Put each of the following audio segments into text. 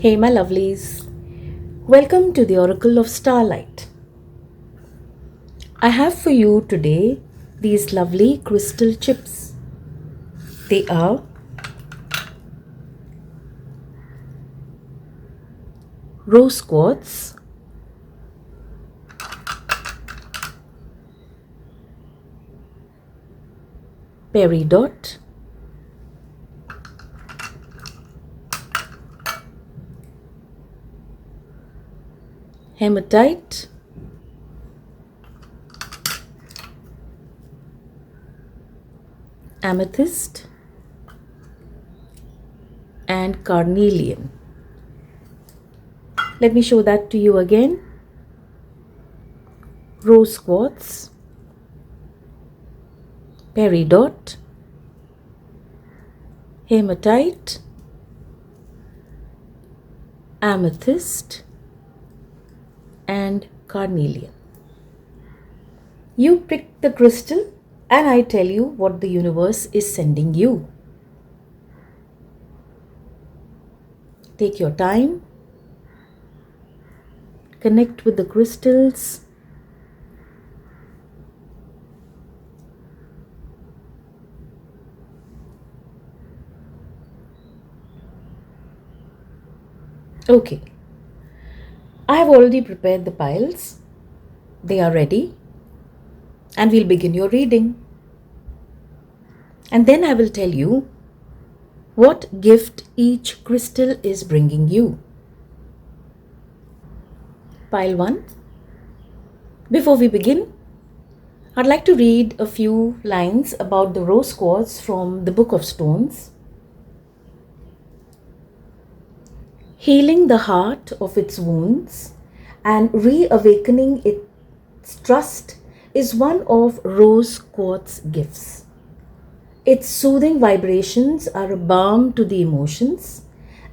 Hey, my lovelies. Welcome to the Oracle of Starlight. I have for you today these lovely crystal chips. They are rose quartz, peridot, hematite, amethyst, and carnelian. Let me show that to you again. Rose quartz, peridot, hematite, amethyst, and carnelian. You pick the crystal and I tell you what the universe is sending you. Take your time, connect with the crystals, okay. I have already prepared the piles. They are ready. And we'll begin your reading. And then I will tell you what gift each crystal is bringing you. Pile 1. Before we begin, I'd like to read a few lines about the rose quartz from the Book of Stones. Healing the heart of its wounds and reawakening its trust is one of rose quartz gifts. Its soothing vibrations are a balm to the emotions,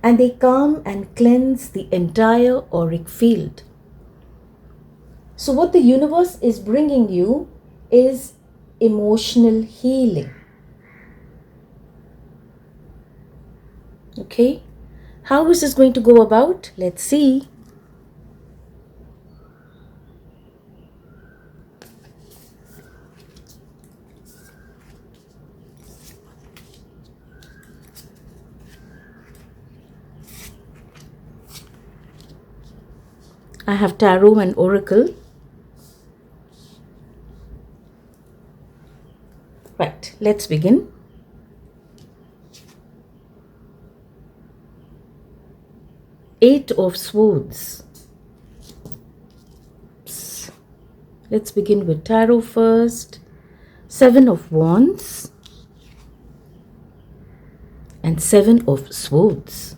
and they calm and cleanse the entire auric field. So what the universe is bringing you is emotional healing. Okay? How is this going to go about? Let's see. I have tarot and oracle. Right, let's begin. Eight of Swords. Let's begin with tarot first. Seven of Wands and Seven of Swords.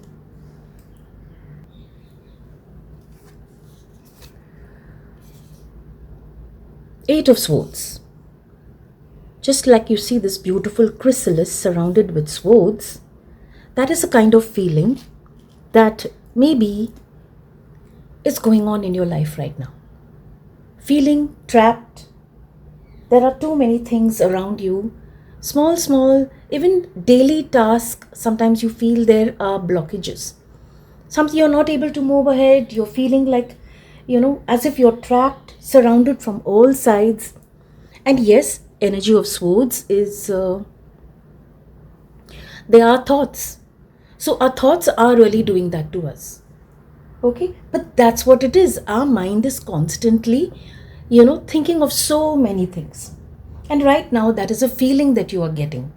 Eight of Swords. Just like you see this beautiful chrysalis surrounded with swords, that is a kind of feeling that maybe is going on in your life right now. Feeling trapped. There are too many things around you. Small, even daily tasks, sometimes you feel there are blockages. Something you're not able to move ahead. You're feeling like, as if you're trapped, surrounded from all sides. And yes, energy of swords is, they are thoughts. So our thoughts are really doing that to us. Okay, but that's what it is. Our mind is constantly, thinking of so many things. And right now, that is a feeling that you are getting.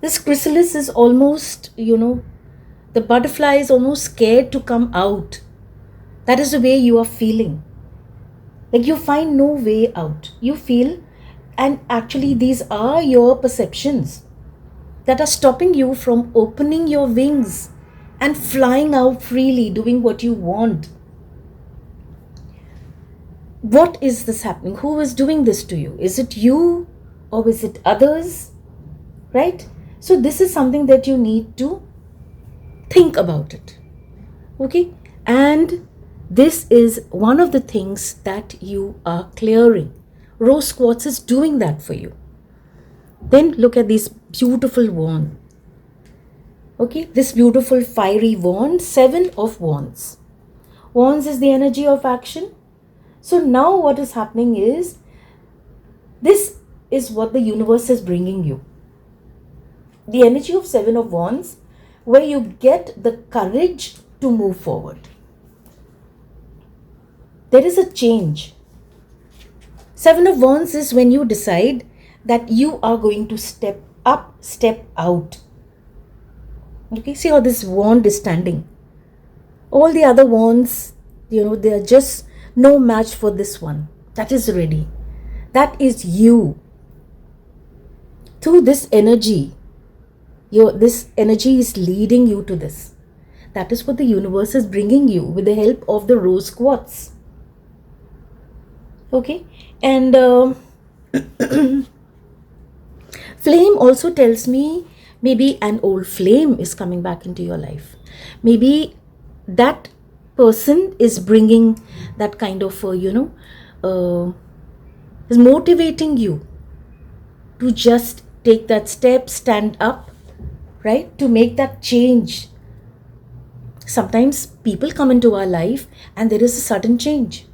This chrysalis is almost, the butterfly is almost scared to come out. That is the way you are feeling. Like you find no way out. You feel, and actually these are your perceptions that are stopping you from opening your wings and flying out freely, doing what you want. What is this happening? Who is doing this to you? Is it you or is it others? Right? So this is something that you need to think about it. Okay? And this is one of the things that you are clearing. Rose quartz is doing that for you. Then look at this beautiful wand. Okay, this beautiful fiery wand, 7 of Wands. Wands is the energy of action. So now what is happening is, this is what the universe is bringing you. The energy of 7 of Wands, where you get the courage to move forward. There is a change. 7 of Wands is when you decide that you are going to step up, step out. Okay, see how this wand is standing. All the other wands, they are just no match for this one. That is ready. That is you. Through this energy, this energy is leading you to this. That is what the universe is bringing you with the help of the rose quartz. Okay, and flame also tells me maybe an old flame is coming back into your life. Maybe that person is bringing that kind of, is motivating you to just take that step, stand up, right? To make that change. Sometimes people come into our life and there is a sudden change.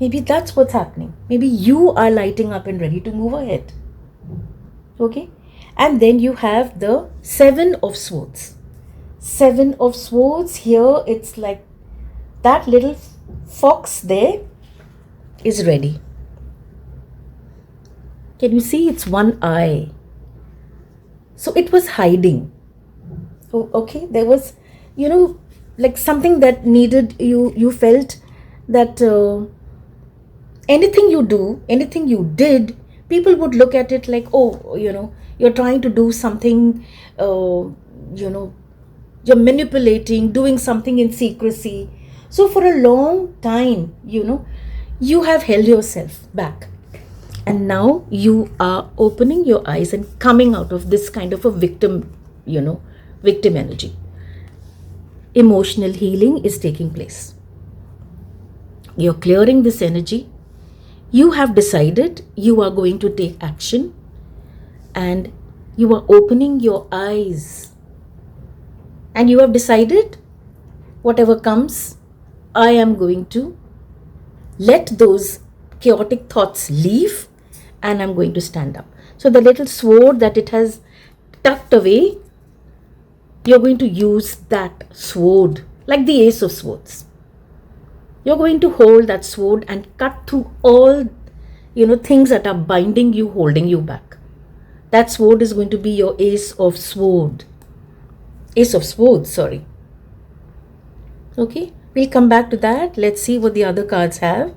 Maybe that's what's happening. Maybe you are lighting up and ready to move ahead. Okay? And then you have the 7 of Swords. 7 of Swords, here it's like that little fox there is ready. Can you see it's one eye? So it was hiding. Oh, okay, there was, like something that needed, you felt that anything you do, anything you did, people would look at it like, oh, you're trying to do something, you're manipulating, doing something in secrecy. So for a long time, you have held yourself back. And now you are opening your eyes and coming out of this kind of a victim energy. Emotional healing is taking place. You're clearing this energy. You have decided you are going to take action, and you are opening your eyes. And you have decided, whatever comes, I am going to let those chaotic thoughts leave, and I'm going to stand up. So the little sword that it has tucked away, you're going to use that sword like the Ace of Swords. You're going to hold that sword and cut through all, things that are binding you, holding you back. That sword is going to be your Ace of Swords, sorry. Okay, we'll come back to that. Let's see what the other cards have.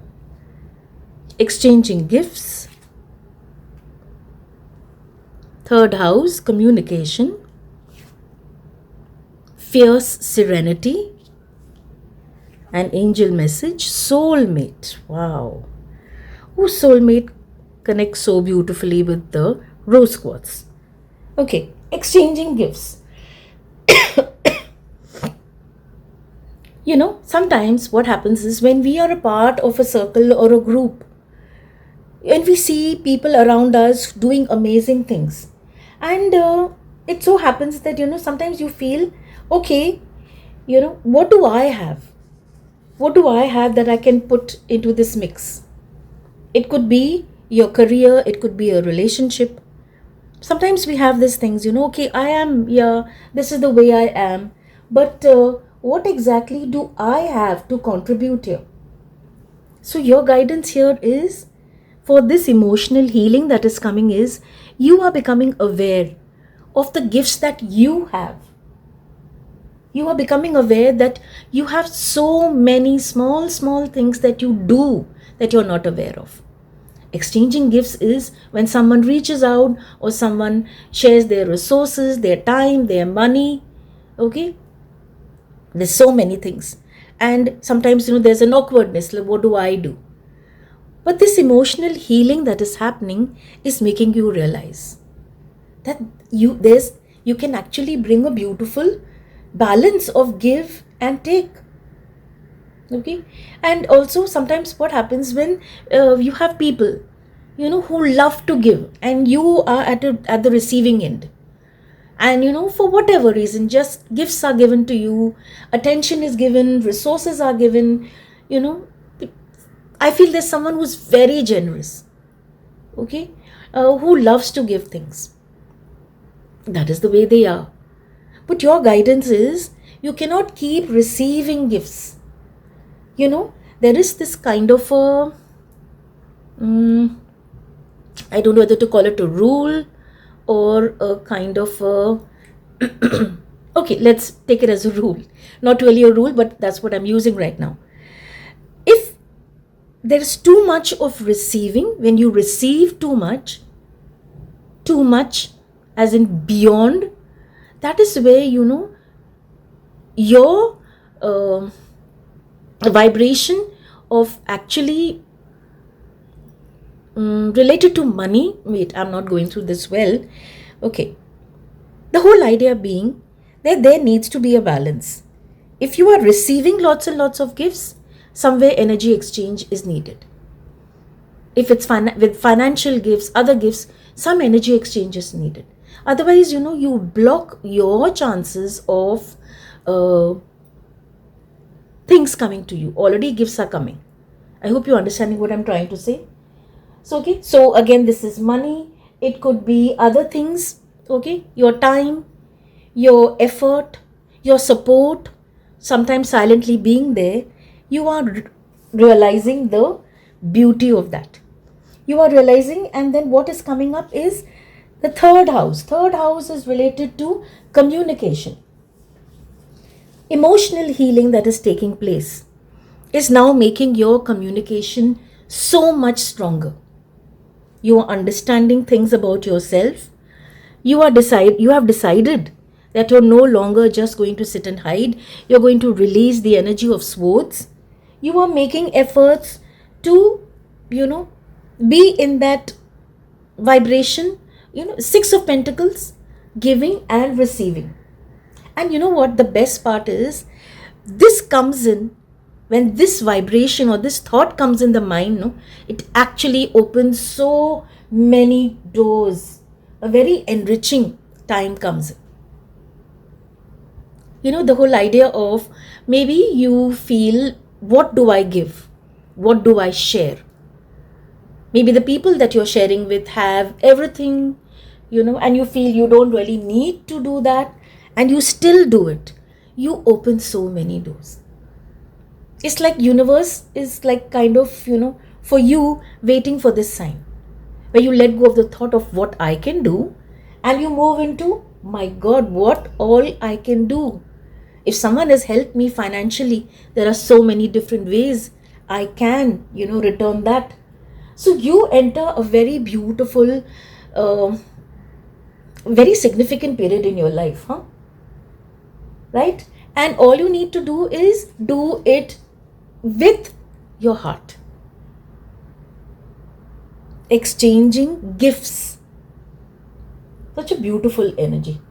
Exchanging gifts. Third house, communication. Fierce serenity. An angel message. Soulmate. Wow. Oh, soulmate connects so beautifully with the rose quartz. Okay, exchanging gifts. Sometimes what happens is, when we are a part of a circle or a group, and we see people around us doing amazing things, and it so happens that, sometimes you feel, okay, what do I have? What do I have that I can put into this mix? It could be your career, it could be a relationship. Sometimes we have these things, okay, I am, this is the way I am, but what exactly do I have to contribute here? So your guidance here is, for this emotional healing that is coming, is you are becoming aware of the gifts that you have. You are becoming aware that you have so many small things that you do that you're not aware of. Exchanging gifts is when someone reaches out, or someone shares their resources, their time, their money. Okay? There's so many things. And sometimes, there's an awkwardness. Like, what do I do? But this emotional healing that is happening is making you realize that you can actually bring a beautiful balance of give and take. Okay, and also sometimes what happens when you have people who love to give, and you are at the receiving end. And for whatever reason, just gifts are given to you, attention is given, resources are given. you know I feel there's someone who's very generous, okay, who loves to give things. That is the way they are. But your guidance is, you cannot keep receiving gifts. There is this kind of a, mm, I don't know whether to call it a rule or a kind of a, okay, let's take it as a rule. Not really a rule, but that's what I'm using right now. If there is too much of receiving, when you receive too much as in beyond, that is where, your uh, vibration of actually related to money. Wait, I'm not going through this well. Okay. The whole idea being that there needs to be a balance. If you are receiving lots and lots of gifts, somewhere energy exchange is needed. If it's with financial gifts, other gifts, some energy exchange is needed. Otherwise, you block your chances of uh, things coming to you. Already gifts are coming. I hope you're understanding what I'm trying to say. So, okay. So again, this is money. It could be other things. Okay. Your time, your effort, your support, sometimes silently being there. You are realizing the beauty of that. You are realizing, and then what is coming up is the third house. Third house is related to communication. Emotional healing that is taking place is now making your communication so much stronger. You are understanding things about yourself. You have decided that you're no longer just going to sit and hide. You're going to release the energy of swords. You are making efforts to, be in that vibration, Six of Pentacles, giving and receiving. And you know what the best part is? This comes in when this vibration or this thought comes in the mind, no, it actually opens so many doors. A very enriching time comes in. The whole idea of, maybe you feel, what do I give? What do I share? Maybe the people that you're sharing with have everything, and you feel you don't really need to do that, and you still do it. You open so many doors. It's like universe is like kind of, for you, waiting for this sign, where you let go of the thought of what I can do, and you move into, my God, what all I can do. If someone has helped me financially, there are so many different ways I can, return that. So you enter a very beautiful, very significant period in your life, right? And all you need to do is do it with your heart. Exchanging gifts. Such a beautiful energy.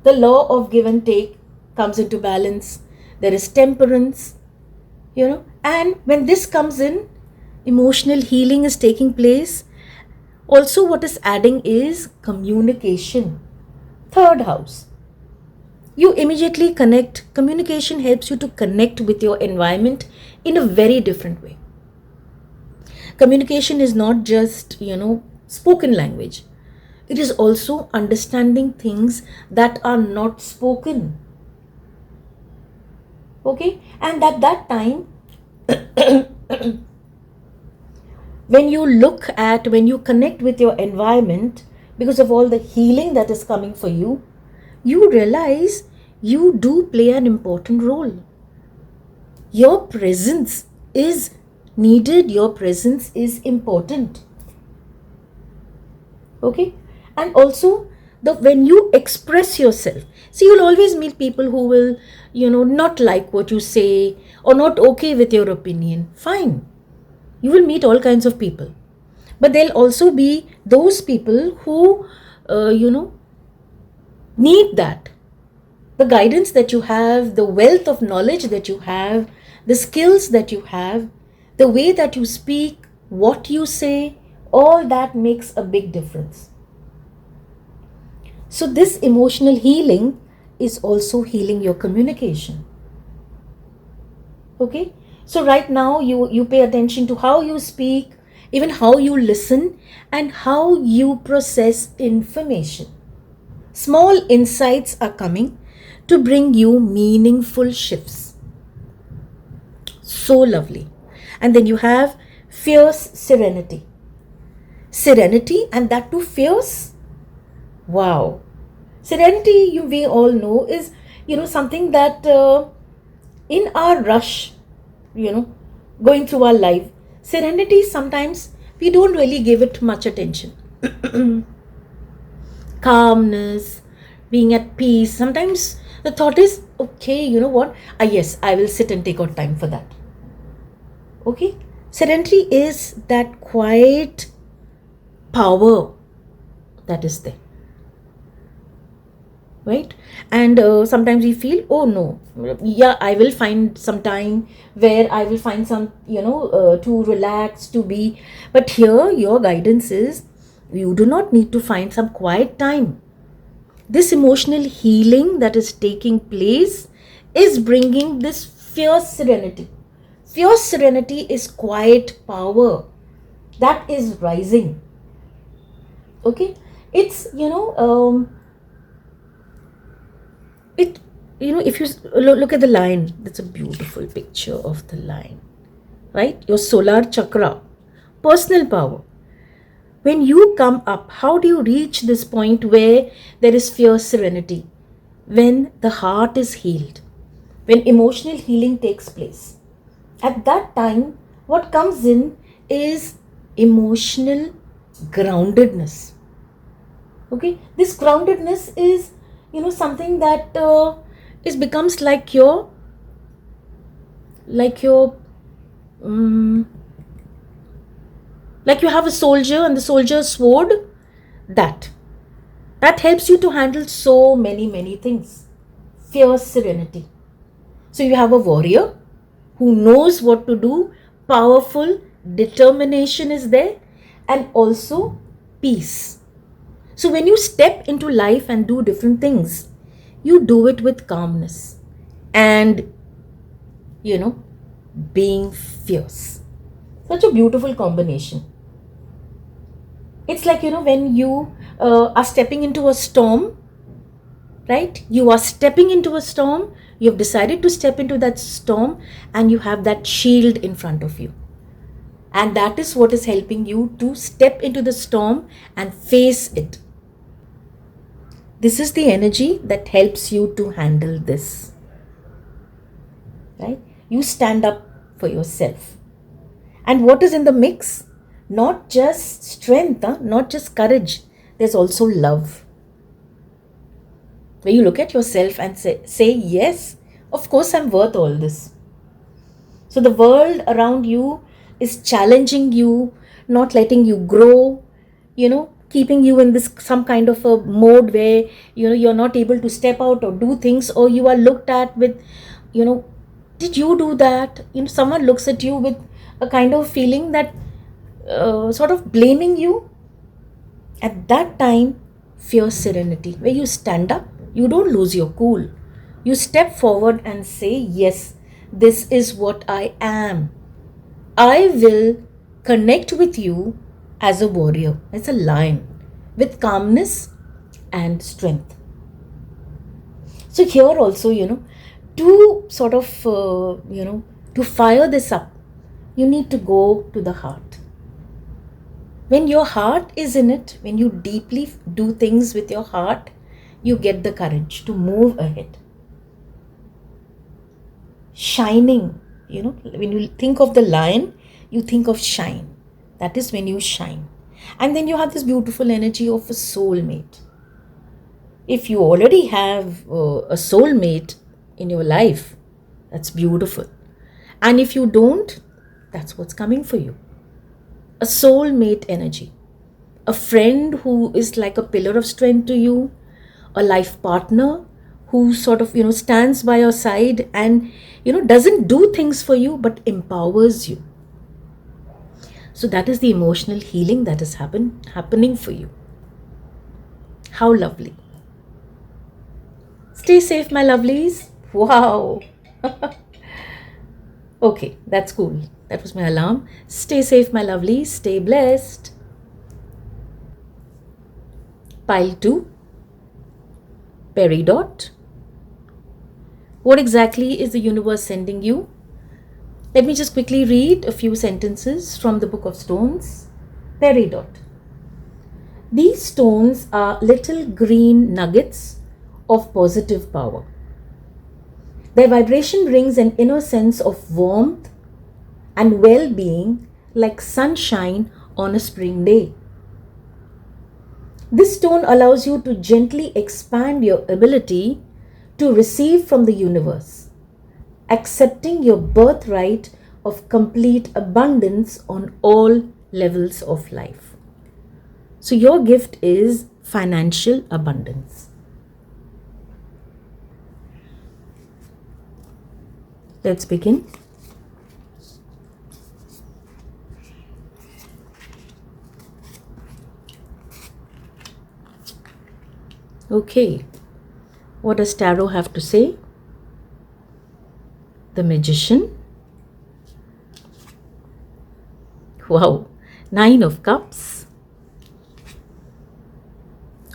The law of give and take comes into balance. There is temperance, and when this comes in, emotional healing is taking place. Also, what is adding is communication. Third house. You immediately connect. Communication helps you to connect with your environment in a very different way. Communication is not just, spoken language. It is also understanding things that are not spoken. Okay? And at that time, when you connect with your environment, because of all the healing that is coming for you, you realize you do play an important role. Your presence is needed. Your presence is important. Okay? And also, when you express yourself, see, you'll always meet people who will, not like what you say or not okay with your opinion. Fine. You will meet all kinds of people. But there'll also be those people who, need that. The guidance that you have, the wealth of knowledge that you have, the skills that you have, the way that you speak, what you say, all that makes a big difference. So this emotional healing is also healing your communication. Okay, so right now you pay attention to how you speak, even how you listen, and how you process information. Small insights are coming to bring you meaningful shifts. So lovely. And then you have fierce serenity. Serenity, and that too fierce. Wow. Serenity, we all know, is something that in our rush, you know going through our life, serenity, sometimes we don't really give it much attention. Calmness, being at peace, sometimes the thought is, okay, you know what, yes, I will sit and take out time for that. Okay, serenity is that quiet power that is there, right? And sometimes we feel, oh no, yeah, I will find some time where I will find some, to relax, to be. But here your guidance is, you do not need to find some quiet time. This emotional healing that is taking place is bringing this fierce serenity. Fierce serenity is quiet power that is rising. Okay, it's it if you look at the line, that's a beautiful picture of the line, right? Your solar chakra, personal power. When you come up, how do you reach this point where there is fierce serenity? When the heart is healed, when emotional healing takes place. At that time, what comes in is emotional groundedness. Okay, this groundedness is, something that is becomes like your um, like you have a soldier and the soldier's sword, that that helps you to handle so many things. Fierce serenity. So you have a warrior who knows what to do, powerful determination is there, and also peace. So when you step into life and do different things, you do it with calmness and, you know, being fierce. Such a beautiful combination. It's like, when you are stepping into a storm, right? You are stepping into a storm, you've decided to step into that storm, and you have that shield in front of you. And that is what is helping you to step into the storm and face it. This is the energy that helps you to handle this, right? You stand up for yourself. And what is in the mix? Not just strength, not just courage, there's also love. Where you look at yourself and say, yes, of course I'm worth all this. So the world around you is challenging you, not letting you grow, keeping you in this some kind of a mode where, you're not able to step out or do things, or you are looked at with, did you do that? Someone looks at you with a kind of feeling that sort of blaming you. At that time, fierce serenity, where you stand up, you don't lose your cool. You step forward and say, yes, this is what I am. I will connect with you as a warrior, as a lion, with calmness and strength. So here also, to sort of, to fire this up, you need to go to the heart. When your heart is in it, when you deeply do things with your heart, you get the courage to move ahead. Shining, when you think of the lion, you think of shine. That is when you shine. And then you have this beautiful energy of a soulmate. If you already have a soulmate in your life, that's beautiful. And if you don't, that's what's coming for you. A soulmate energy. A friend who is like a pillar of strength to you. A life partner who sort of, stands by your side and, doesn't do things for you but empowers you. So that is the emotional healing that is happening for you. How lovely. Stay safe, my lovelies. Wow. Okay, that's cool. That was my alarm. Stay safe, my lovelies. Stay blessed. Pile 2, Peridot. What exactly is the universe sending you? Let me just quickly read a few sentences from the Book of Stones. Peridot. These stones are little green nuggets of positive power. Their vibration brings an inner sense of warmth and well-being like sunshine on a spring day. This stone allows you to gently expand your ability to receive from the universe, accepting your birthright of complete abundance on all levels of life. So your gift is financial abundance. Let's begin. Okay, what does Tarot have to say? The Magician. Wow, 9 of Cups.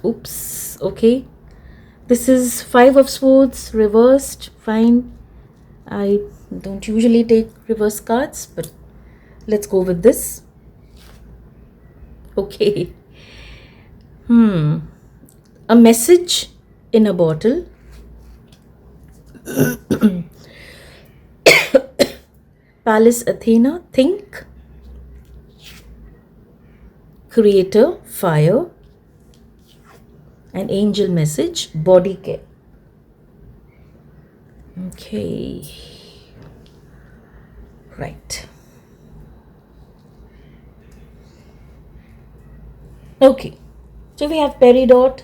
Oops, okay. This is 5 of Swords reversed. Fine. I don't usually take reverse cards, but let's go with this. Okay. A message in a bottle. Palace Athena, think. Creator, fire. An angel message, body care. Okay. Right. Okay. So we have Peridot.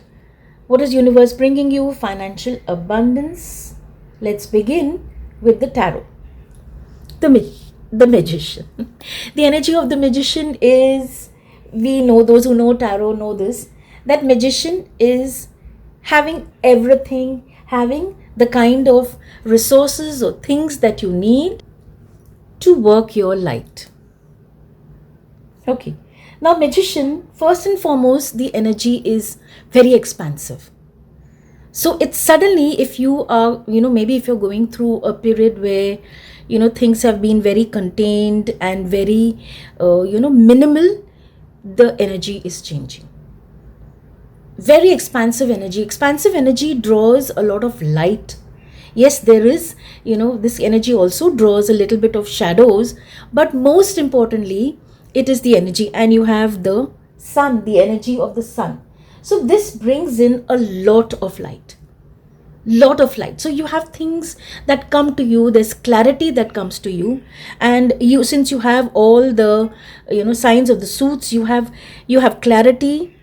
What is universe bringing you? Financial abundance. Let's begin with the tarot. The magician. The energy of the magician is, we know, those who know tarot know this, that magician is having everything, having the kind of resources or things that you need to work your light. Okay. Now, magician, first and foremost, the energy is very expansive. So it's suddenly, if you are, maybe if you're going through a period where, things have been very contained and very, minimal, the energy is changing. Very expansive energy. Expansive energy draws a lot of light. Yes, there is, this energy also draws a little bit of shadows, but most importantly, it is the energy. And you have the sun, the energy of the sun. So this brings in a lot of light. So you have things that come to you, there's clarity that comes to you, and you, since you have all the signs of the suits, you have clarity,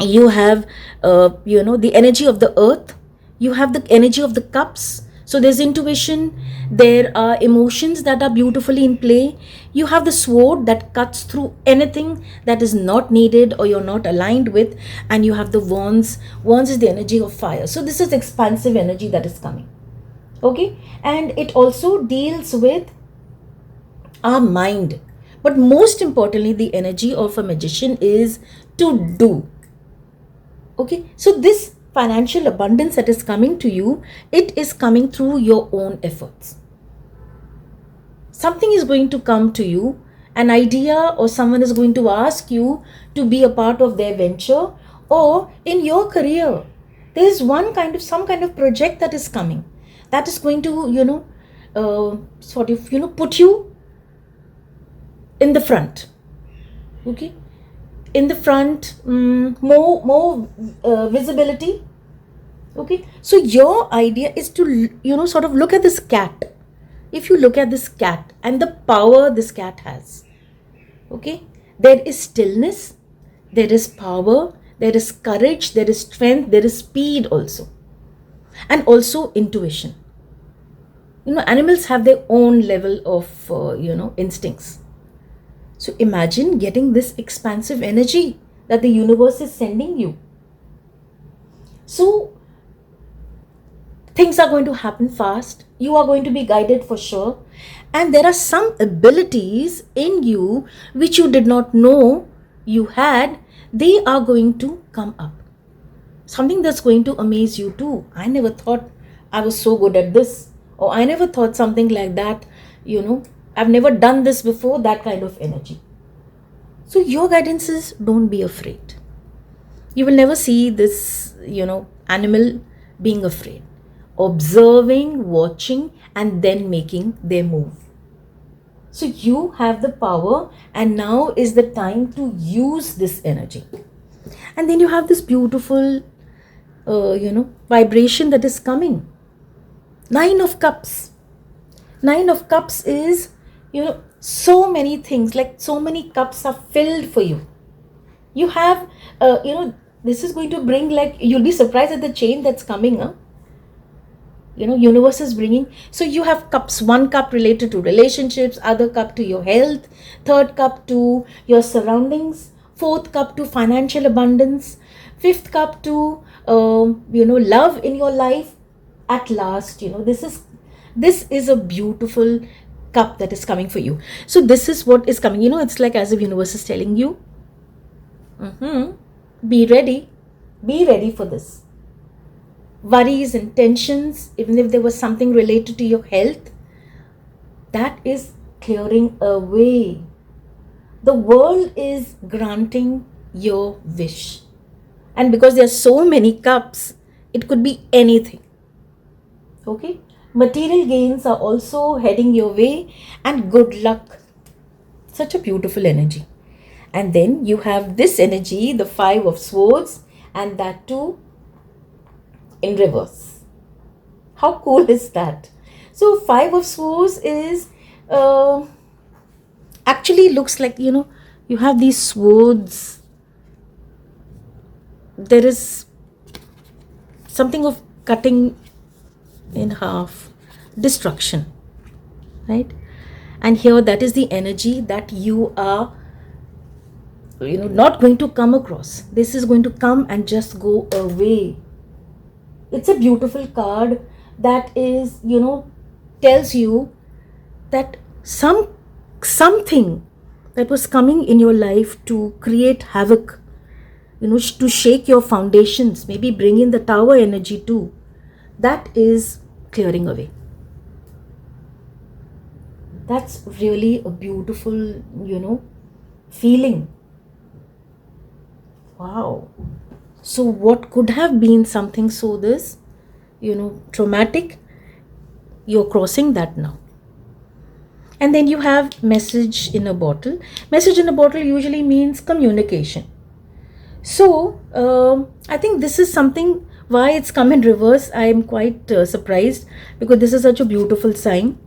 you have the energy of the earth, you have the energy of the cups. So there's intuition, there are emotions that are beautifully in play. You have the sword that cuts through anything that is not needed or you're not aligned with, and you have the wands. Wands is the energy of fire. So this is expansive energy that is coming. Okay, and it also deals with our mind, but most importantly, the energy of a magician is to do. Okay, so this financial abundance that is coming to you, it is coming through your own efforts. Something is going to come to you, an idea, or someone is going to ask you to be a part of their venture, or in your career, there is some kind of project that is coming, that is going to, put you in the front. Okay, in the front, more visibility. Okay, so your idea is to sort of look at this cat. If you look at this cat and the power this cat has, okay, there is stillness, there is power, there is courage, there is strength, there is speed also, and also intuition. Animals have their own level of instincts. So imagine getting this expansive energy that the universe is sending you. So Things are going to happen fast. You are going to be guided for sure. And there are some abilities in you which you did not know you had. They are going to come up. Something that's going to amaze you too. I never thought I was so good at this. Or I never thought something like that. I've never done this before, that kind of energy. So your guidance is, don't be afraid. You will never see this, animal being afraid. Observing, watching, and then making their move. So you have the power, and now is the time to use this energy. And then you have this beautiful, vibration that is coming. 9 of Cups. 9 of Cups is, so many things, like so many cups are filled for you. You have, this is going to bring, like, you'll be surprised at the change that's coming, huh? Universe is bringing. So you have cups. 1 cup related to relationships, other cup to your health, third cup to your surroundings, fourth cup to financial abundance, fifth cup to love in your life. At last, this is a beautiful cup that is coming for you. So this is what is coming. It's like as if universe is telling you, be ready for this. Worries and tensions, even if there was something related to your health, that is clearing away. The world is granting your wish. And because there are so many cups, it could be anything. Okay? Material gains are also heading your way, and good luck. Such a beautiful energy. And then you have this energy, the 5 of Swords, and that too in reverse. How cool is that? So 5 of Swords is actually looks like, you have these swords. There is something of cutting in half, destruction, right? And here, that is the energy that you are not going to come across. This is going to come and just go away. It's a beautiful card that is, tells you that something that was coming in your life to create havoc, to shake your foundations, maybe bring in the tower energy too, that is clearing away. That's really a beautiful, feeling. Wow. So what could have been something so this, traumatic, you're crossing that now. And then you have message in a bottle. Message in a bottle usually means communication. So I think this is something, why it's come in reverse, I am quite surprised, because this is such a beautiful sign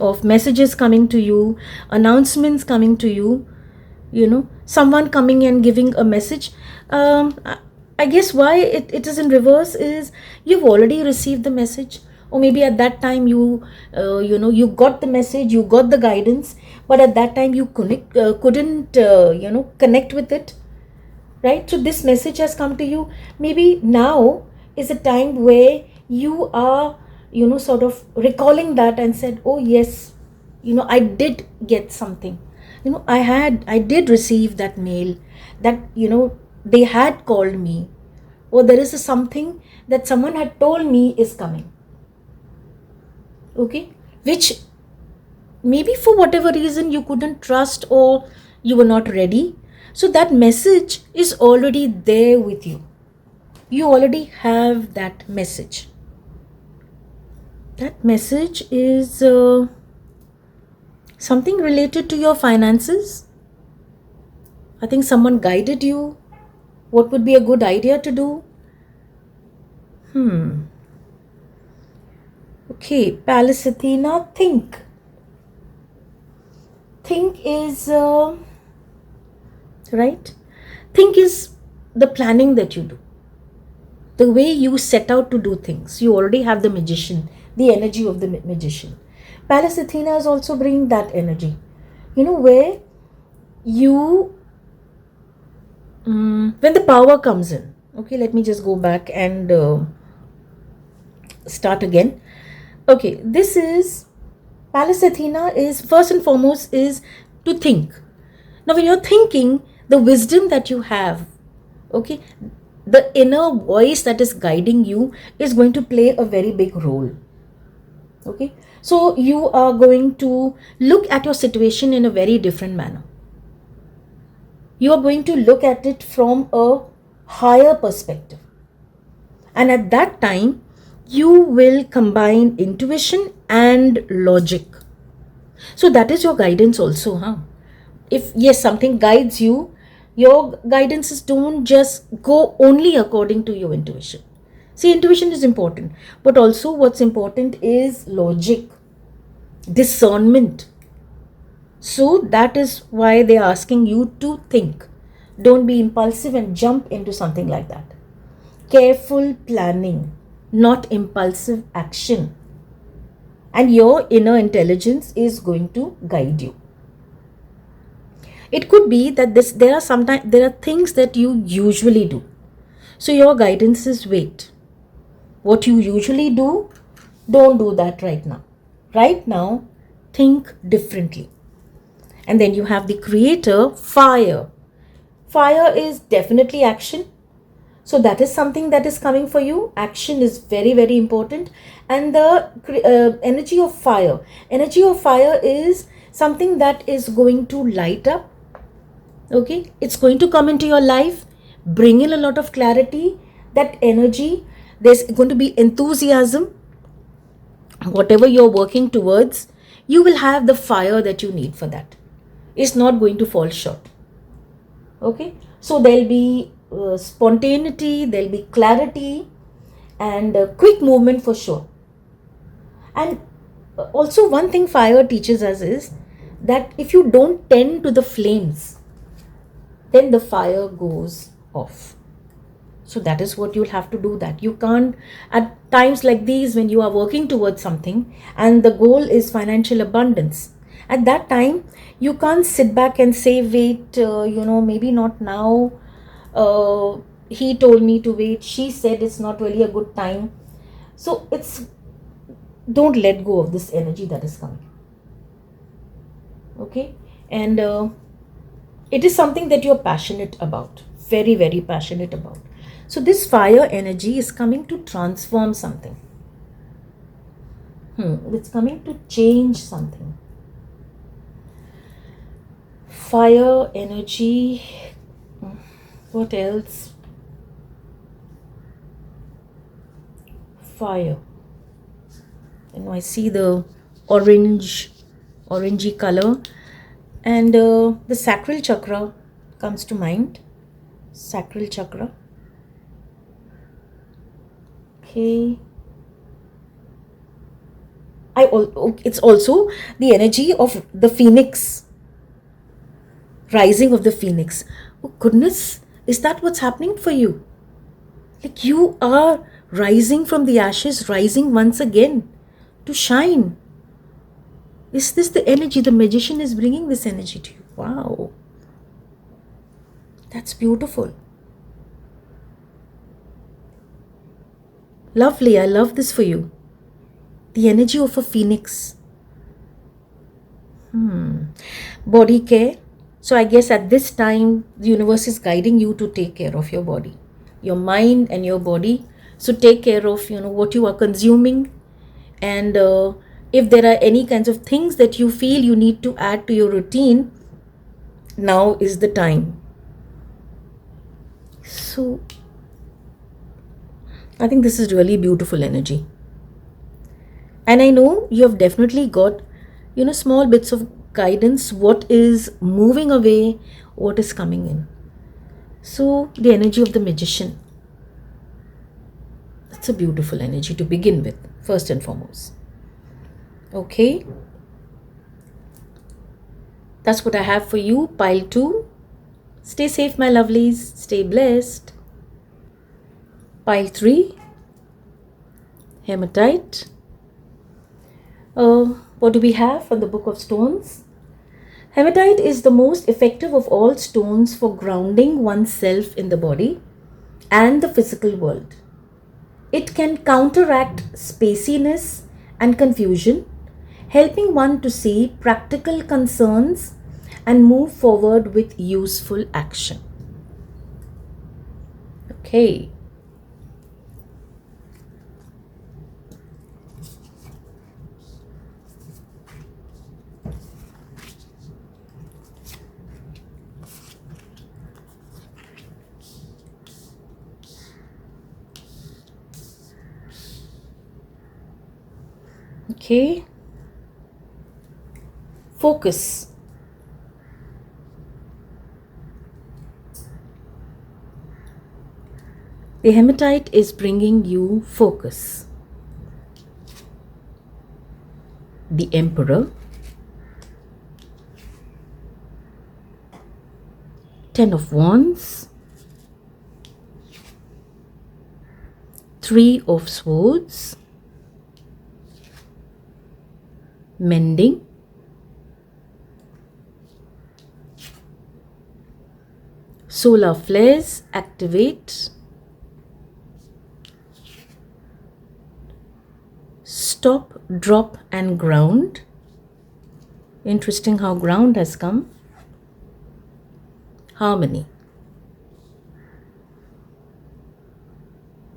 of messages coming to you, announcements coming to you, someone coming and giving a message. I guess why it is in reverse is you've already received the message, or maybe at that time you got the message, you got the guidance, but at that time you couldn't connect with it, right? So this message has come to you. Maybe now is a time where you are sort of recalling that and said, oh yes, I did get something, I did receive that mail, that they had called me, or there is something that someone had told me is coming. Okay, which maybe for whatever reason you couldn't trust, or you were not ready. So that message is already there with you. You already have that message. That message is something related to your finances. I think someone guided you. What would be a good idea to do? Okay, Palace Athena, think. Think is, right? Think is the planning that you do. The way you set out to do things. You already have the magician, the energy of the magician. Palace Athena is also bringing that energy. Where you, when the power comes in. Okay, let me just go back and start again. Okay, this is Palace Athena is first and foremost is to think. Now, when you're thinking, the wisdom that you have, okay, the inner voice that is guiding you is going to play a very big role. Okay, so you are going to look at your situation in a very different manner. You are going to look at it from a higher perspective. And at that time, you will combine intuition and logic. So that is your guidance also, huh? If yes, something guides you, your guidances don't just go only according to your intuition. See, intuition is important, but also what's important is logic, discernment. So that is why they're asking you to think. Don't be impulsive and jump into something like that. Careful planning, not impulsive action. And your inner intelligence is going to guide you. It could be that there are things that you usually do. So your guidance is wait. What you usually do, don't do that right now. Right now, think differently. And then you have the creator, fire. Fire is definitely action. So that is something that is coming for you. Action is very, very important. And the energy of fire is something that is going to light up. Okay, it's going to come into your life, bring in a lot of clarity. That energy, there's going to be enthusiasm. Whatever you're working towards, you will have the fire that you need for that. It's not going to fall short. Okay, so there'll be spontaneity, there'll be clarity, and quick movement for sure. And also, one thing fire teaches us is that if you don't tend to the flames, then the fire goes off. So that is what you'll have to do. That you can't, at times like these when you are working towards something and the goal is financial abundance, at that time you can't sit back and say wait, maybe not now, he told me to wait, she said it's not really a good time. So it's, don't let go of this energy that is coming. Okay, and it is something that you're passionate about, very, very passionate about. So this fire energy is coming to transform something. It's coming to change something. Fire energy. What else? Fire. And I see the orangey color. And the sacral chakra comes to mind. Sacral chakra. Okay. It's also the energy of the phoenix. Rising of the phoenix. Oh goodness, is that what's happening for you? Like you are rising from the ashes, rising once again to shine. Is this the energy? The magician is bringing this energy to you. Wow. That's beautiful. Lovely. I love this for you. The energy of a phoenix. Body care. So I guess at this time, the universe is guiding you to take care of your body, your mind and your body. So take care of, what you are consuming. And if there are any kinds of things that you feel you need to add to your routine, now is the time. So I think this is really beautiful energy. And I know you have definitely got, small bits of guidance, what is moving away, what is coming in. So the energy of the magician. That's a beautiful energy to begin with, first and foremost. Okay. That's what I have for you, pile 2. Stay safe, my lovelies. Stay blessed. Pile 3. Hematite. What do we have from the Book of Stones? Hematite is the most effective of all stones for grounding oneself in the body and the physical world. It can counteract spaciness and confusion, helping one to see practical concerns and move forward with useful action. Okay. Okay. Focus. The hematite is bringing you focus. The Emperor, 10 of Wands, 3 of Swords, Mending, solar flares activate, stop, drop and ground. Interesting how ground has come. Harmony.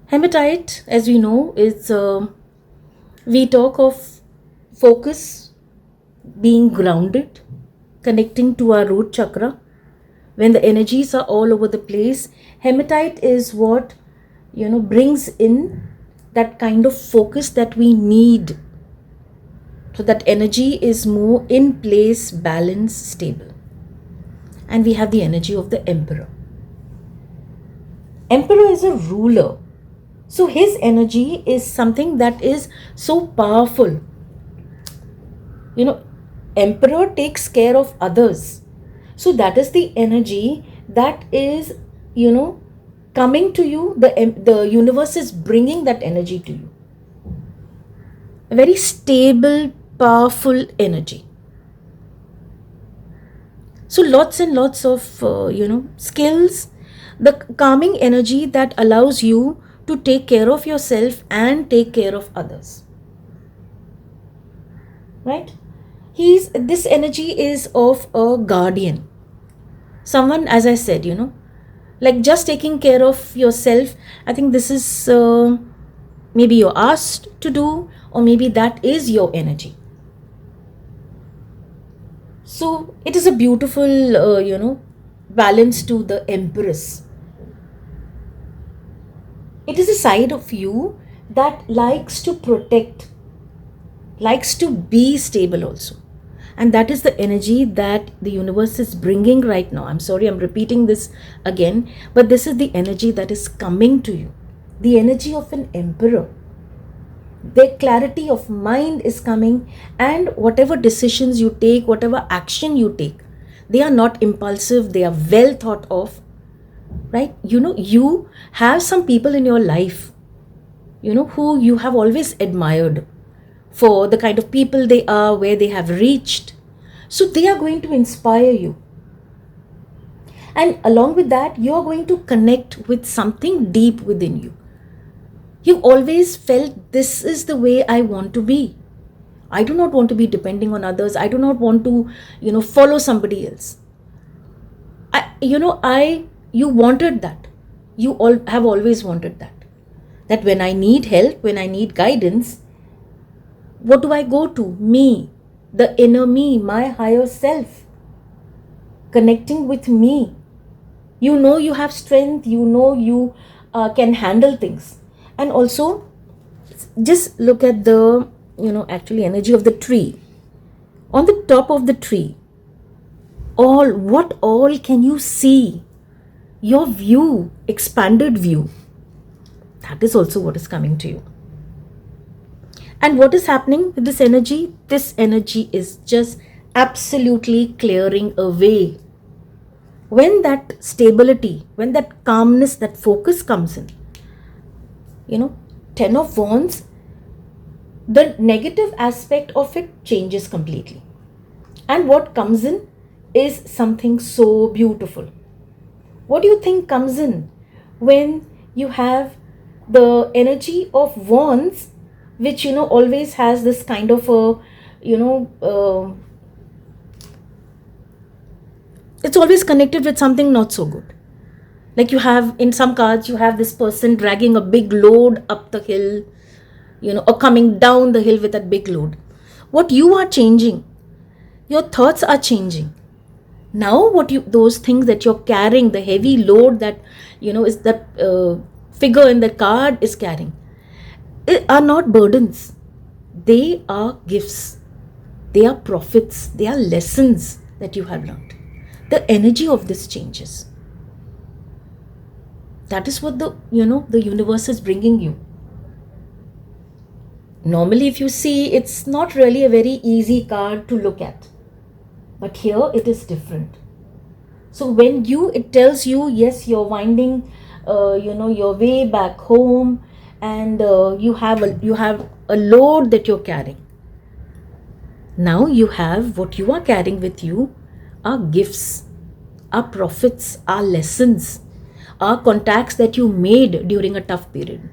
Hematite, as we know, is we talk of focus, being grounded, connecting to our root chakra. When the energies are all over the place, hematite is what brings in that kind of focus that we need, so that energy is more in place, balanced, stable. And we have the energy of the Emperor. Emperor is a ruler, so his energy is something that is so powerful. Emperor takes care of others, so that is the energy that is coming to you. The universe is bringing that energy to you, a very stable, powerful energy. So lots and lots of skills, the calming energy that allows you to take care of yourself and take care of others, right? This energy is of a guardian, someone, as I said, like just taking care of yourself. I think this is maybe you're asked to do, or maybe that is your energy. So it is a beautiful balance to the Empress. It is a side of you that likes to protect, likes to be stable also. And that is the energy that the universe is bringing right now. I'm sorry, I'm repeating this again, but this is the energy that is coming to you. The energy of an emperor. Their clarity of mind is coming, and whatever decisions you take, whatever action you take, they are not impulsive, they are well thought of, right? You have some people in your life, who you have always admired for the kind of people they are, where they have reached. So they are going to inspire you. And along with that, you are going to connect with something deep within you. You've always felt, this is the way I want to be. I do not want to be depending on others. I do not want to, follow somebody else. You wanted that. You all have always wanted that. That when I need help, when I need guidance, what do I go to? Me, the inner me, my higher self, connecting with me. You have strength, you can handle things. And also, just look at the, actually energy of the tree. On the top of the tree, what all can you see? Your view, expanded view. That is also what is coming to you. And what is happening with this energy? This energy is just absolutely clearing away. When that stability, when that calmness, that focus comes in, 10 of Wands, the negative aspect of it changes completely. And what comes in is something so beautiful. What do you think comes in when you have the energy of wands, which always has this kind of a, you know uh, it's always connected with something not so good. Like, you have in some cards, you have this person dragging a big load up the hill, or coming down the hill with that big load. What you are changing, your thoughts are changing. Now what you, those things that you're carrying, the heavy load that is that figure in the card is carrying, are not burdens. They are gifts, they are profits, they are lessons that you have learned. The energy of this changes. That is what the universe is bringing you. Normally, if you see, it's not really a very easy card to look at, but here it is different. So when it tells you, yes, you're winding your way back home, and you have a load that you're carrying. Now you have, what you are carrying with you are gifts, are profits, are lessons, are contacts that you made during a tough period,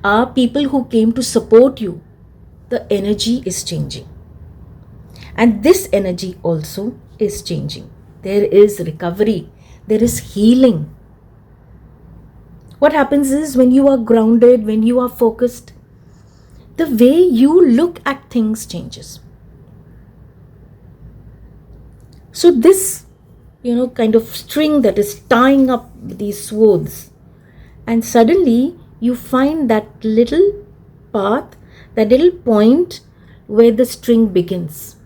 are people who came to support you. The energy is changing, and this energy also is changing. There is recovery, there is healing. What happens is, when you are grounded, when you are focused, the way you look at things changes. So this kind of string that is tying up these swords, and suddenly you find that little path, that little point where the string begins,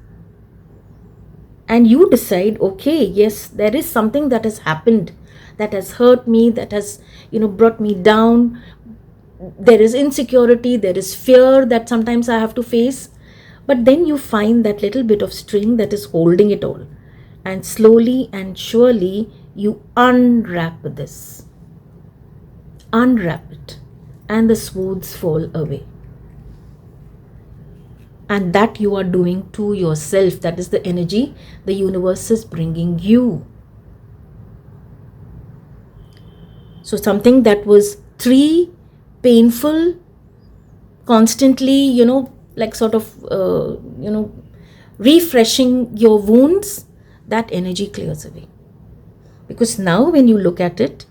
and you decide, okay, yes, there is something that has happened, that has hurt me, that has brought me down. There is insecurity, there is fear that sometimes I have to face, but then you find that little bit of string that is holding it all, and slowly and surely you unwrap this, unwrap it, and the swords fall away. And that you are doing to yourself. That is the energy the universe is bringing you. So something that was painful, constantly, like sort of, refreshing your wounds, that energy clears away. Because now when you look at it,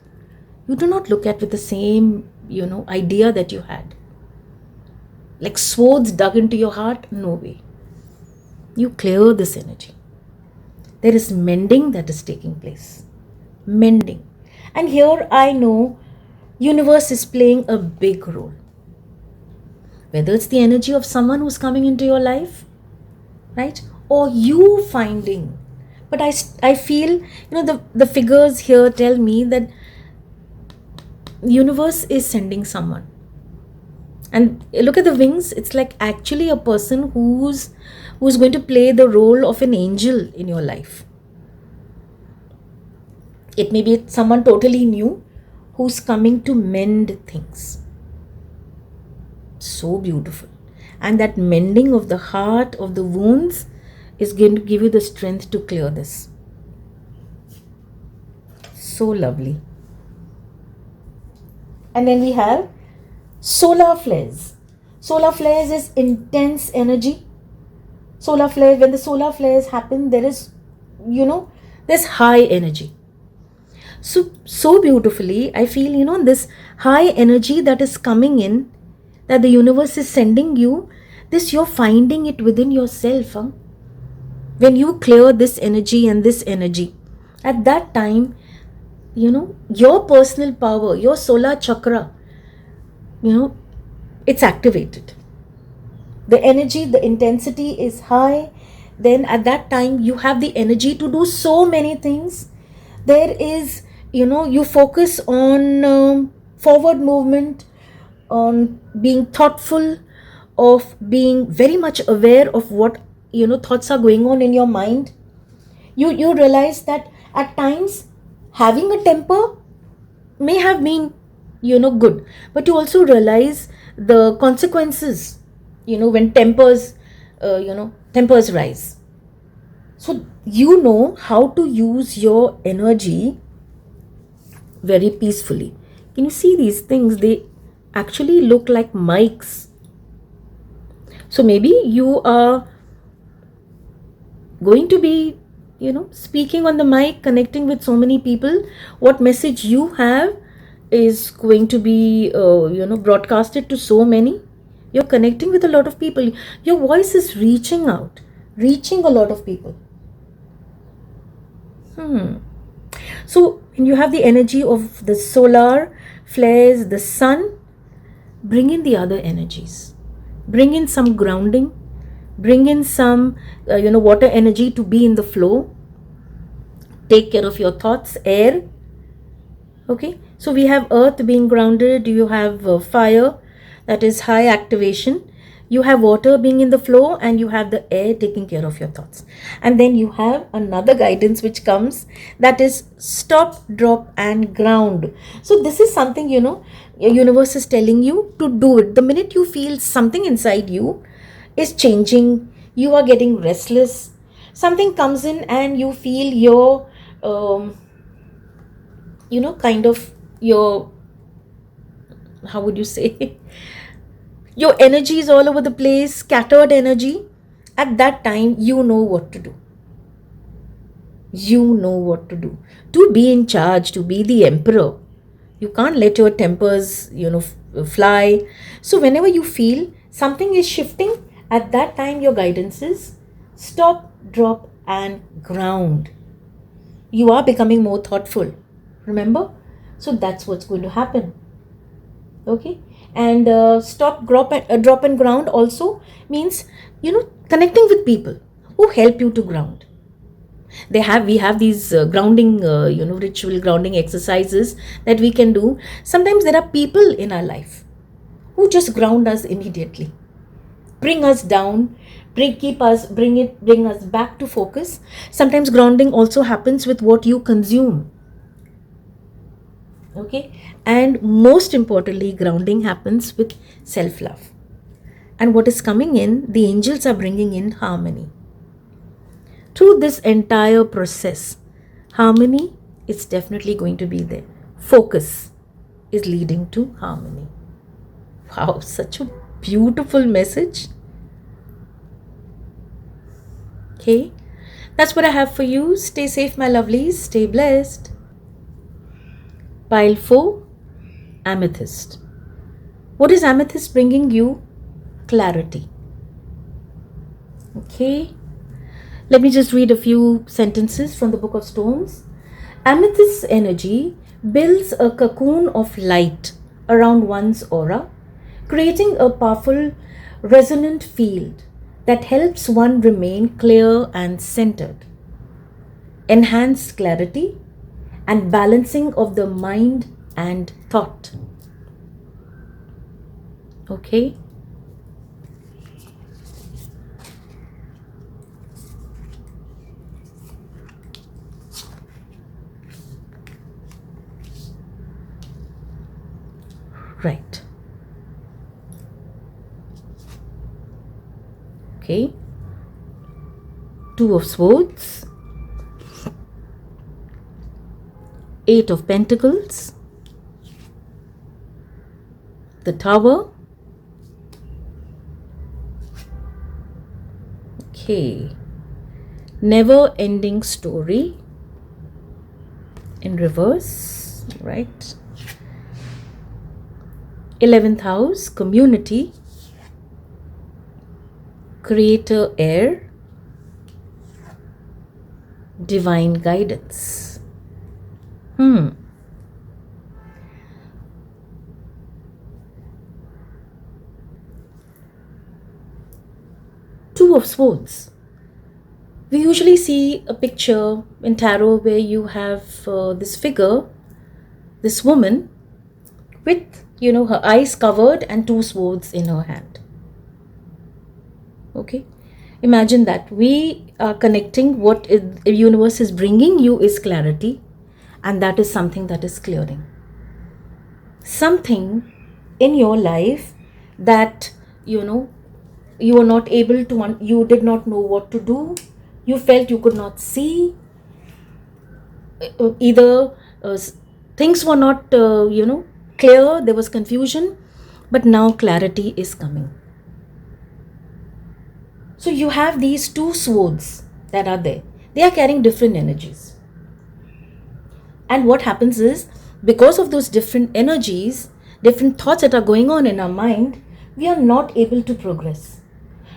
you do not look at with the same, idea that you had. Like swords dug into your heart, no way. You clear this energy. There is mending that is taking place. Mending. And here I know universe is playing a big role. Whether it's the energy of someone who's coming into your life, right? Or you finding. But I feel, the figures here tell me that universe is sending someone. And look at the wings. It's like actually a person who's going to play the role of an angel in your life. It may be someone totally new who's coming to mend things. So beautiful. And that mending of the heart, of the wounds, is going to give you the strength to clear this. So lovely. And then we have solar flares. Solar flares is intense energy. Solar flare, when the solar flares happen, there is, there's high energy. So beautifully, I feel, this high energy that is coming in, that the universe is sending you, this you're finding it within yourself. When you clear this energy and this energy, at that time, your personal power, your solar chakra, it's activated. The energy, the intensity is high. Then at that time, you have the energy to do so many things. There is, you focus on forward movement, on being thoughtful, of being very much aware of what, thoughts are going on in your mind. You realize that at times having a temper may have been, good, but you also realize the consequences, when tempers rise. So you know how to use your energy very peacefully. Can you see these things? actually look like mics. So maybe you are going to be, speaking on the mic, connecting with so many people. What message you have is going to be, broadcasted to so many. You're connecting with a lot of people. Your voice is reaching out, reaching a lot of people. So when you have the energy of the solar flares, the sun, bring in the other energies. Bring in some grounding. Bring in some, water energy to be in the flow. Take care of your thoughts, air. Okay, so we have earth being grounded. You have fire, that is high activation. You have water being in the flow, and you have the air taking care of your thoughts. And then you have another guidance which comes, that is stop, drop, and ground. So this is something, your universe is telling you to do it. The minute you feel something inside you is changing, you are getting restless, something comes in and you feel your, kind of your, how would you say, your energy is all over the place, scattered energy. At that time, you know what to do. You know what to do. To be in charge, to be the emperor. You can't let your tempers, fly. So whenever you feel something is shifting, at that time your guidance is stop, drop, and ground. You are becoming more thoughtful. Remember? So that's what's going to happen. Okay, and stop, drop and ground also means, connecting with people who help you to ground. We have these grounding, ritual grounding exercises that we can do. Sometimes there are people in our life who just ground us immediately, bring us down, bring us back to focus. Sometimes grounding also happens with what you consume. Okay, and most importantly, grounding happens with self love. And what is coming in, the angels are bringing in harmony. Through this entire process, harmony is definitely going to be there. Focus is leading to harmony. Wow, such a beautiful message. Okay, that's what I have for you. Stay safe, my lovelies. Stay blessed. Pile 4, Amethyst. What is Amethyst bringing you? Clarity. Okay, let me just read a few sentences from the Book of Stones. Amethyst's energy builds a cocoon of light around one's aura, creating a powerful resonant field that helps one remain clear and centered. Enhanced clarity and balancing of the mind and thought. Okay. Right. Okay. 2 of Swords, 8 of Pentacles, the Tower. Okay. Never ending story in reverse, right? 11th house, community, creator air, divine guidance. 2 of Swords. We usually see a picture in tarot where you have this figure, this woman with, her eyes covered and 2 swords in her hand. Okay, imagine that. We are connecting. What the universe is bringing you is clarity, and that is something that is clearing. Something in your life that, you were not able to, you did not know what to do, you felt you could not see, either things were not, clear, there was confusion. but now clarity is coming. So you have these two swords that are there. They are carrying different energies. And what happens is, because of those different energies, different thoughts that are going on in our mind, we are not able to progress.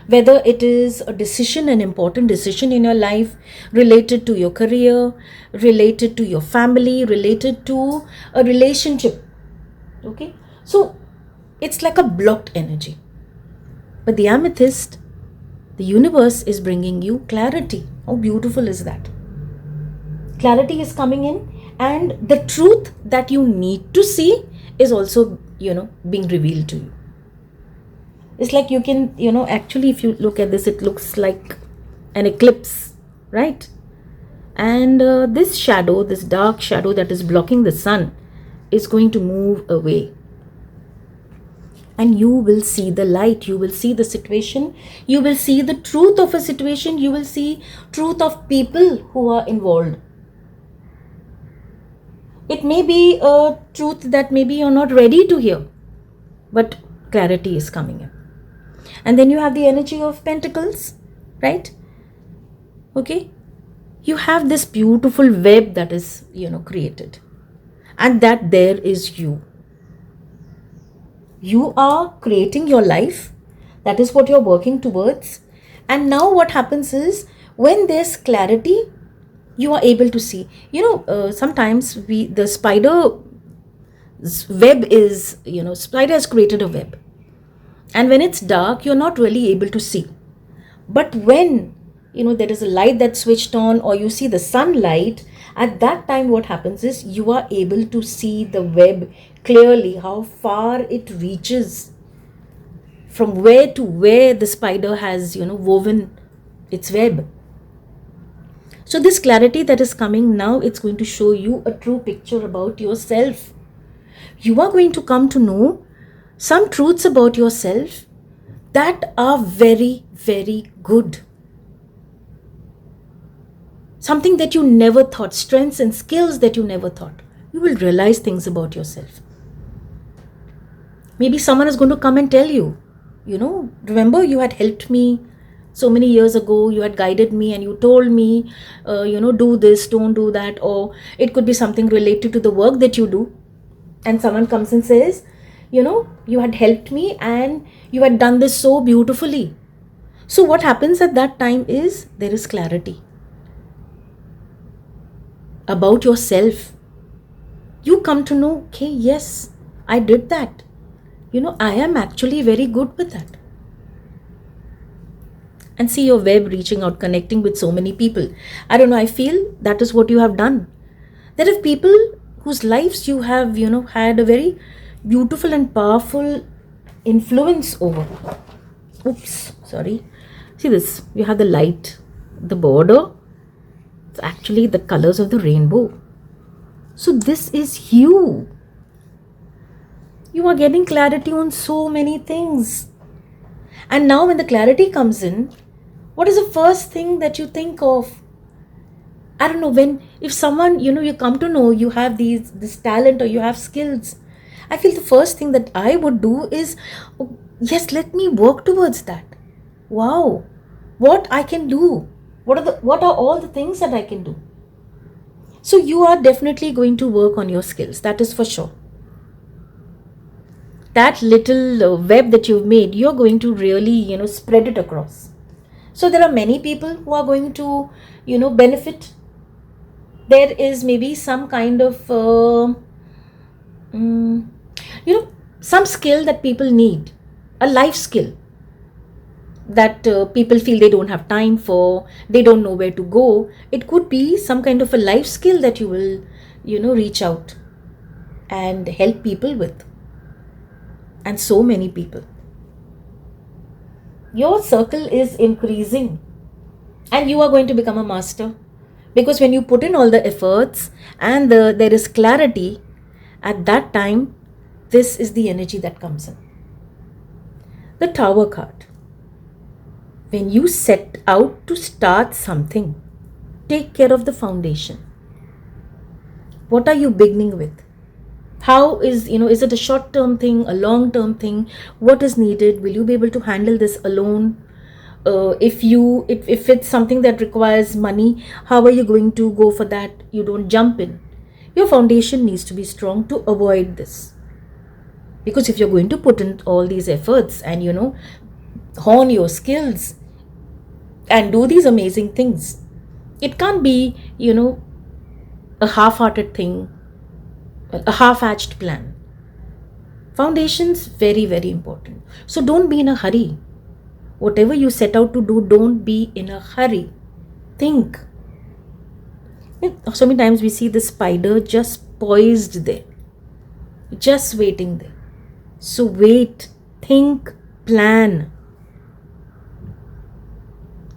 Whether it is a decision, an important decision in your life, related to your career, related to your family, related to a relationship. Okay? So it's like a blocked energy. But the amethyst, the universe is bringing you clarity. How beautiful is that? Clarity is coming in, and the truth that you need to see is also, being revealed to you. It's like you can, actually, if you look at this, it looks like an eclipse, right? And this shadow, this dark shadow that is blocking the sun, is going to move away. And you will see the light, you will see the situation, you will see the truth of a situation, you will see truth of people who are involved. It may be a truth that maybe you're not ready to hear, but clarity is coming in. And then you have the energy of pentacles, right? Okay, you have this beautiful web that is, created, and that there is you are creating your life. That is what you're working towards. And now what happens is, when there's clarity, you are able to see, sometimes the spider web is, spider has created a web, and when it's dark, you're not really able to see. But when, there is a light that's switched on, or you see the sunlight, at that time what happens is, you are able to see the web clearly, how far it reaches, from where to where the spider has, woven its web. So this clarity that is coming now, it's going to show you a true picture about yourself. You are going to come to know some truths about yourself that are very, very good. Something that you never thought, strengths and skills that you never thought. You will realize things about yourself. Maybe someone is going to come and tell you, remember you had helped me so many years ago, you had guided me and you told me, do this, don't do that. Or it could be something related to the work that you do. And someone comes and says, you had helped me and you had done this so beautifully. So what happens at that time is, there is clarity about yourself. You come to know, okay, yes, I did that. I am actually very good with that. And see your web reaching out, connecting with so many people. I don't know, I feel that is what you have done. There are people whose lives you have, had a very beautiful and powerful influence over. Oops, sorry. See this, you have the light, the border. It's actually the colors of the rainbow. So this is you. You are getting clarity on so many things. And now when the clarity comes in, what is the first thing that you think of? I don't know, if someone, you come to know you have this talent or you have skills, I feel the first thing that I would do is, oh, yes, let me work towards that. Wow, what I can do. What are all the things that I can do? So you are definitely going to work on your skills. That is for sure. That little web that you've made, you're going to really, spread it across. So there are many people who are going to, benefit. There is maybe some kind of, some skill that people need, a life skill that people feel they don't have time for, they don't know where to go. It could be some kind of a life skill that you will, reach out and help people with. And so many people. Your circle is increasing and you are going to become a master, because when you put in all the efforts and there is clarity, at that time, this is the energy that comes in. The Tower card. When you set out to start something, take care of the foundation. What are you beginning with? How is, is it a short term thing, a long term thing? What is needed? Will you be able to handle this alone? If it's something that requires money, how are you going to go for that? You don't jump in. Your foundation needs to be strong to avoid this. Because if you're going to put in all these efforts and, hone your skills and do these amazing things, it can't be, a half-hearted thing, a half-hatched plan. Foundations, very, very important. So don't be in a hurry. Whatever you set out to do, don't be in a hurry. Think. So many times we see the spider just poised there, just waiting there. So wait, think, plan.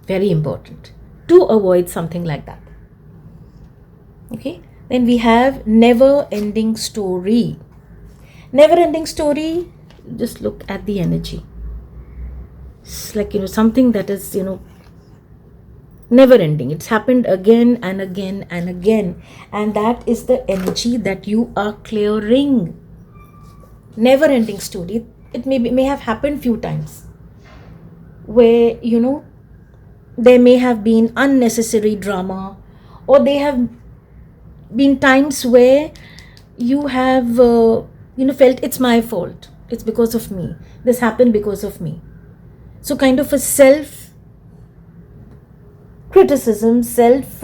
Very important to avoid something like that. Okay, then we have never ending story. Never ending story, just look at the energy. It's like, something that is, never ending. It's happened again and again and again. And that is the energy that you are clearing. Never ending story. It may have happened few times where, there may have been unnecessary drama, or there have been times where you have, felt it's my fault. It's because of me. This happened because of me. So kind of a self criticism, self,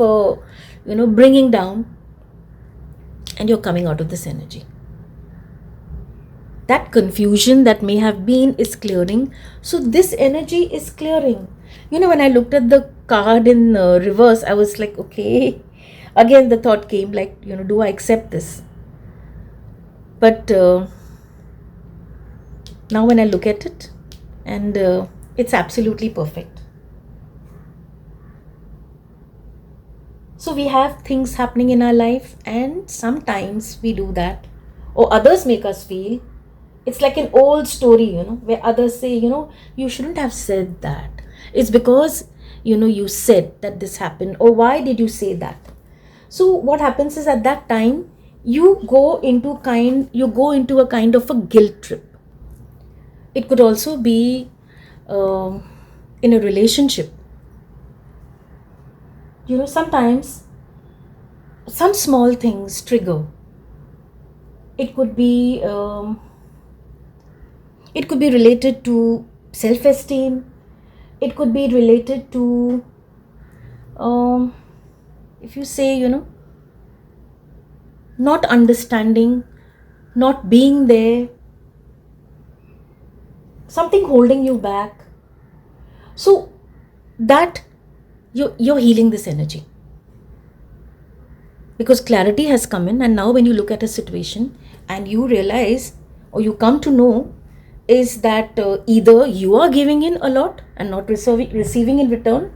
bringing down, and you're coming out of this energy. That confusion that may have been is clearing. So this energy is clearing. When I looked at the card in reverse, I was like, okay. Again, the thought came like, do I accept this? But now when I look at it, and it's absolutely perfect. So we have things happening in our life, and sometimes we do that, or others make us feel it's like an old story, where others say, you shouldn't have said that. It's because, you said that this happened, or why did you say that? So what happens is, at that time, you go into a kind of a guilt trip. It could also be in a relationship. Sometimes some small things trigger. It could be related to self-esteem. It could be related to, if you say, not understanding, not being there, something holding you back. So that you're healing this energy, because clarity has come in. And now when you look at a situation and you realize, or you come to know, is that either you are giving in a lot and not receiving in return,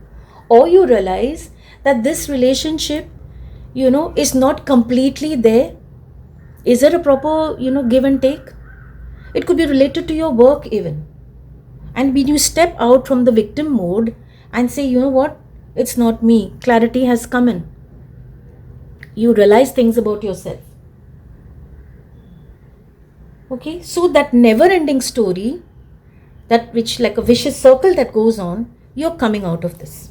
or you realize that this relationship, is not completely there. Is there a proper, give and take? It could be related to your work even. And when you step out from the victim mode and say, what? It's not me. Clarity has come in. You realize things about yourself. Okay, so that never-ending story, that which like a vicious circle that goes on, you're coming out of this.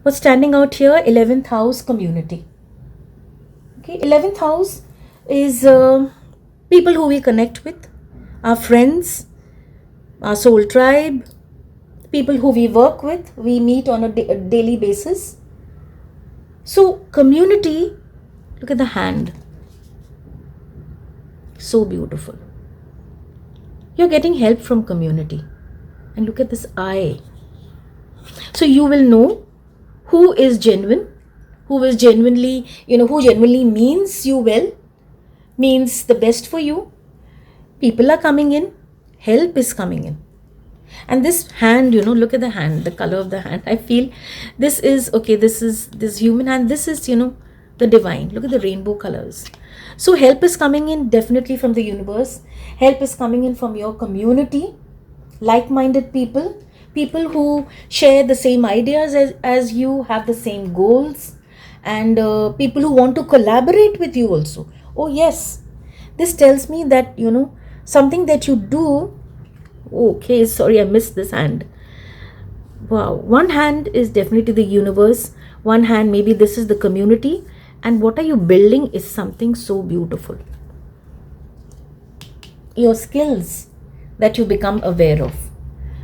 What's standing out here? 11th house, community. Okay, 11th house is people who we connect with, our friends, our soul tribe, people who we work with, we meet on a daily basis. So community, look at the hand. So beautiful. You're getting help from community. And look at this eye. So you will know who is genuine, who is genuinely, who genuinely means you well, means the best for you. People are coming in, help is coming in. And this hand, look at the hand, the color of the hand. I feel this is this human hand. This is, the divine. Look at the rainbow colors. So help is coming in definitely from the universe. Help is coming in from your community, like-minded people who share the same ideas as you, have the same goals, and people who want to collaborate with you also, Oh, yes. This tells me that, something that you do. Okay, sorry, I missed this hand. Wow. One hand is definitely the universe. One hand, maybe this is the community. And what are you building is something so beautiful. Your skills that you become aware of.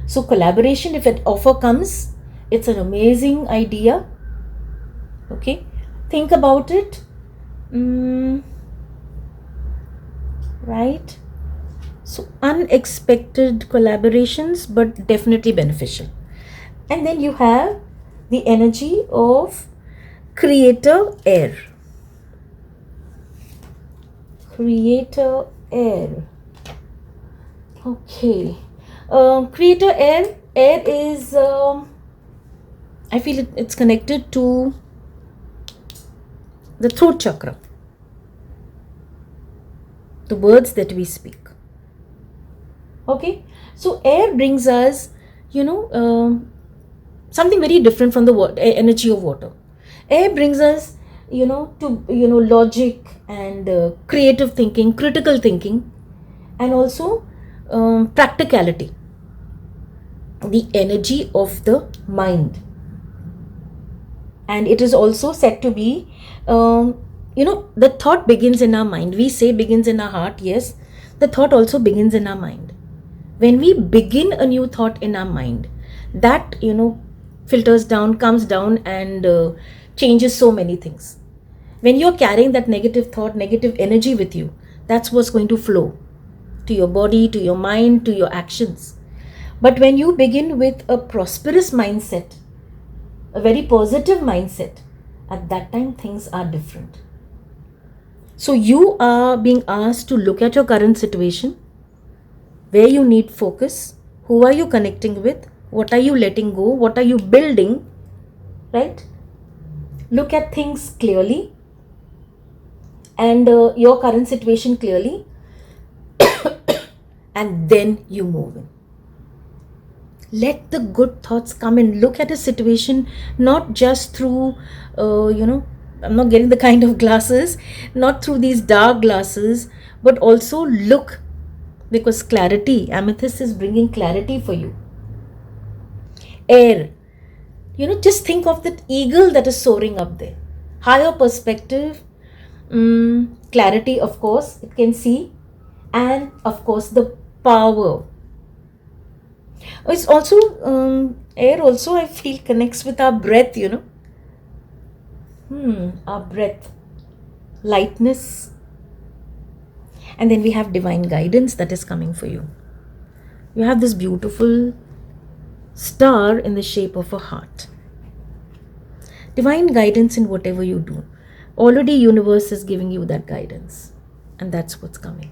So, collaboration, if an offer comes, it's an amazing idea. Okay. Think about it. Mm, right. So, unexpected collaborations, but definitely beneficial. And then you have the energy of creator air. Creator air. Okay. Creator air. Air is, I feel it's connected to the throat chakra, the words that we speak. Okay. So, air brings us, you know, something very different from the energy of water. Air brings us, to, logic and creative thinking, critical thinking, and also practicality, the energy of the mind. And it is also said to be, the thought begins in our mind. We say begins in our heart. Yes, the thought also begins in our mind. When we begin a new thought in our mind, that, filters down, comes down, and changes so many things. When you're carrying that negative thought, negative energy with you, that's what's going to flow to your body, to your mind, to your actions. But when you begin with a prosperous mindset, a very positive mindset, at that time things are different. So you are being asked to look at your current situation, where you need focus, who are you connecting with, what are you letting go, what are you building, right? Look at things clearly and your current situation clearly, and then you move in. Let the good thoughts come in. Look at a situation not just through, I'm not getting the kind of glasses, not through these dark glasses, but also look, because clarity, amethyst is bringing clarity for you. Air, just think of that eagle that is soaring up there. Higher perspective, clarity, of course, it can see, and of course, the power. It's also, air also, I feel, connects with our breath, our breath, lightness. And then we have divine guidance that is coming for you. You have this beautiful star in the shape of a heart. Divine guidance in whatever you do. Already universe is giving you that guidance. And that's what's coming.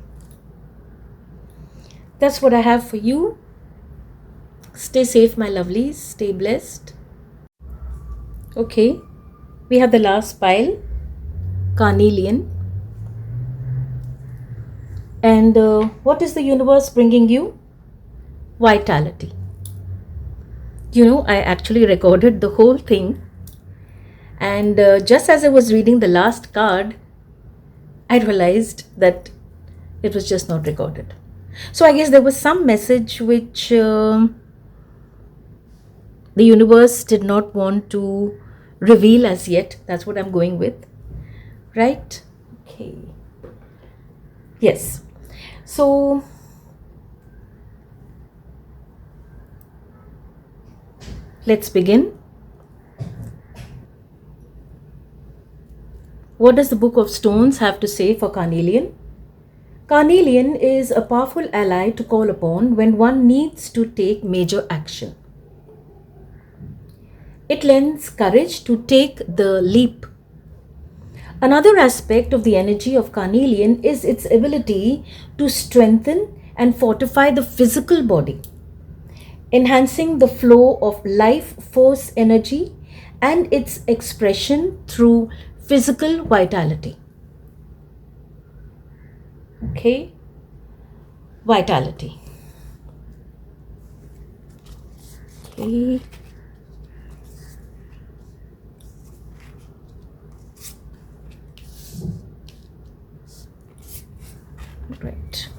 That's what I have for you. Stay safe, my lovelies. Stay blessed. Okay. We have the last pile. Carnelian. And what is the universe bringing you? Vitality. I actually recorded the whole thing. And just as I was reading the last card, I realized that it was just not recorded. So I guess there was some message which the universe did not want to reveal as yet. That's what I'm going with. Right? Okay. Yes. So let's begin. What does the Book of Stones have to say for Carnelian? Carnelian is a powerful ally to call upon when one needs to take major action. It lends courage to take the leap. Another aspect of the energy of Carnelian is its ability to strengthen and fortify the physical body, enhancing the flow of life force energy and its expression through physical vitality. Okay, vitality. Okay.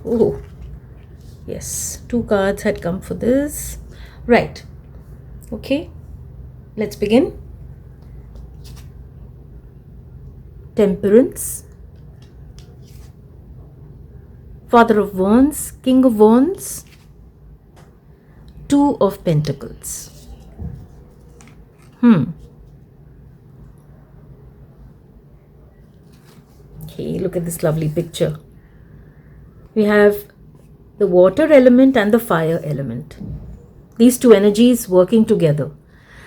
Oh, yes, 2 cards had come for this. Right. Okay, let's begin. Temperance, Father of Wands, King of Wands, 2 of Pentacles. Okay, look at this lovely picture. We have the water element and the fire element. These two energies working together.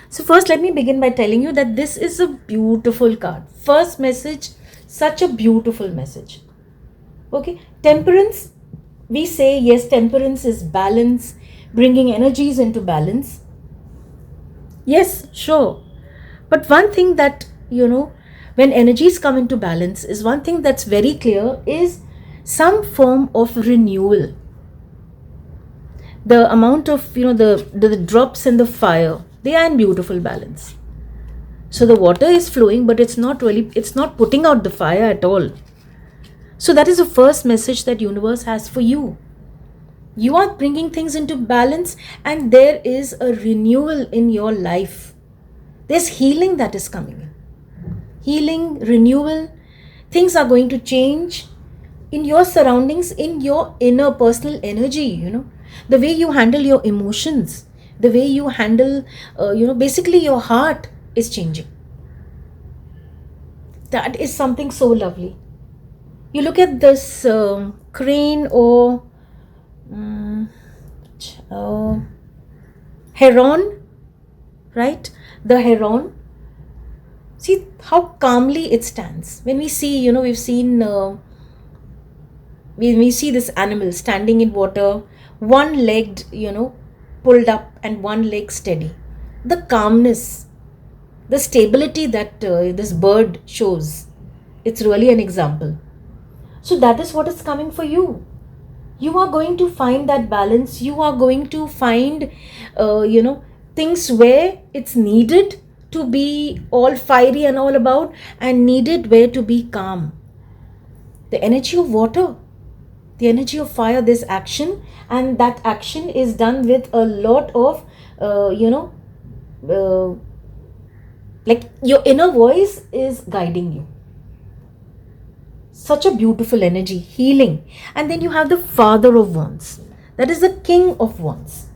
So first, let me begin by telling you that this is a beautiful card. First message, such a beautiful message. Okay, temperance, we say yes, temperance is balance, bringing energies into balance. Yes, sure. But one thing that, when energies come into balance, is one thing that's very clear is some form of renewal. The amount of, the drops in the fire, they are in beautiful balance. So the water is flowing, but it's not putting out the fire at all. So that is the first message that universe has for you. You are bringing things into balance, and there is a renewal in your life. There's healing that is coming in. Healing, renewal, things are going to change in your surroundings, in your inner personal energy, the way you handle your emotions, the way you handle, basically your heart is changing. That is something so lovely. You look at this crane or heron, right? The heron. See how calmly it stands. When we see, we've seen, when we see this animal standing in water, one legged, pulled up and one leg steady. The calmness, the stability that this bird shows, it's really an example. So that is what is coming for you. You are going to find that balance. You are going to find, things where it's needed to be all fiery and all about, and needed where to be calm. The energy of water, the energy of fire, this action, and that action is done with a lot of, like your inner voice is guiding you. Such a beautiful energy, healing. And then you have the Father of Wands. That is the King of Wands.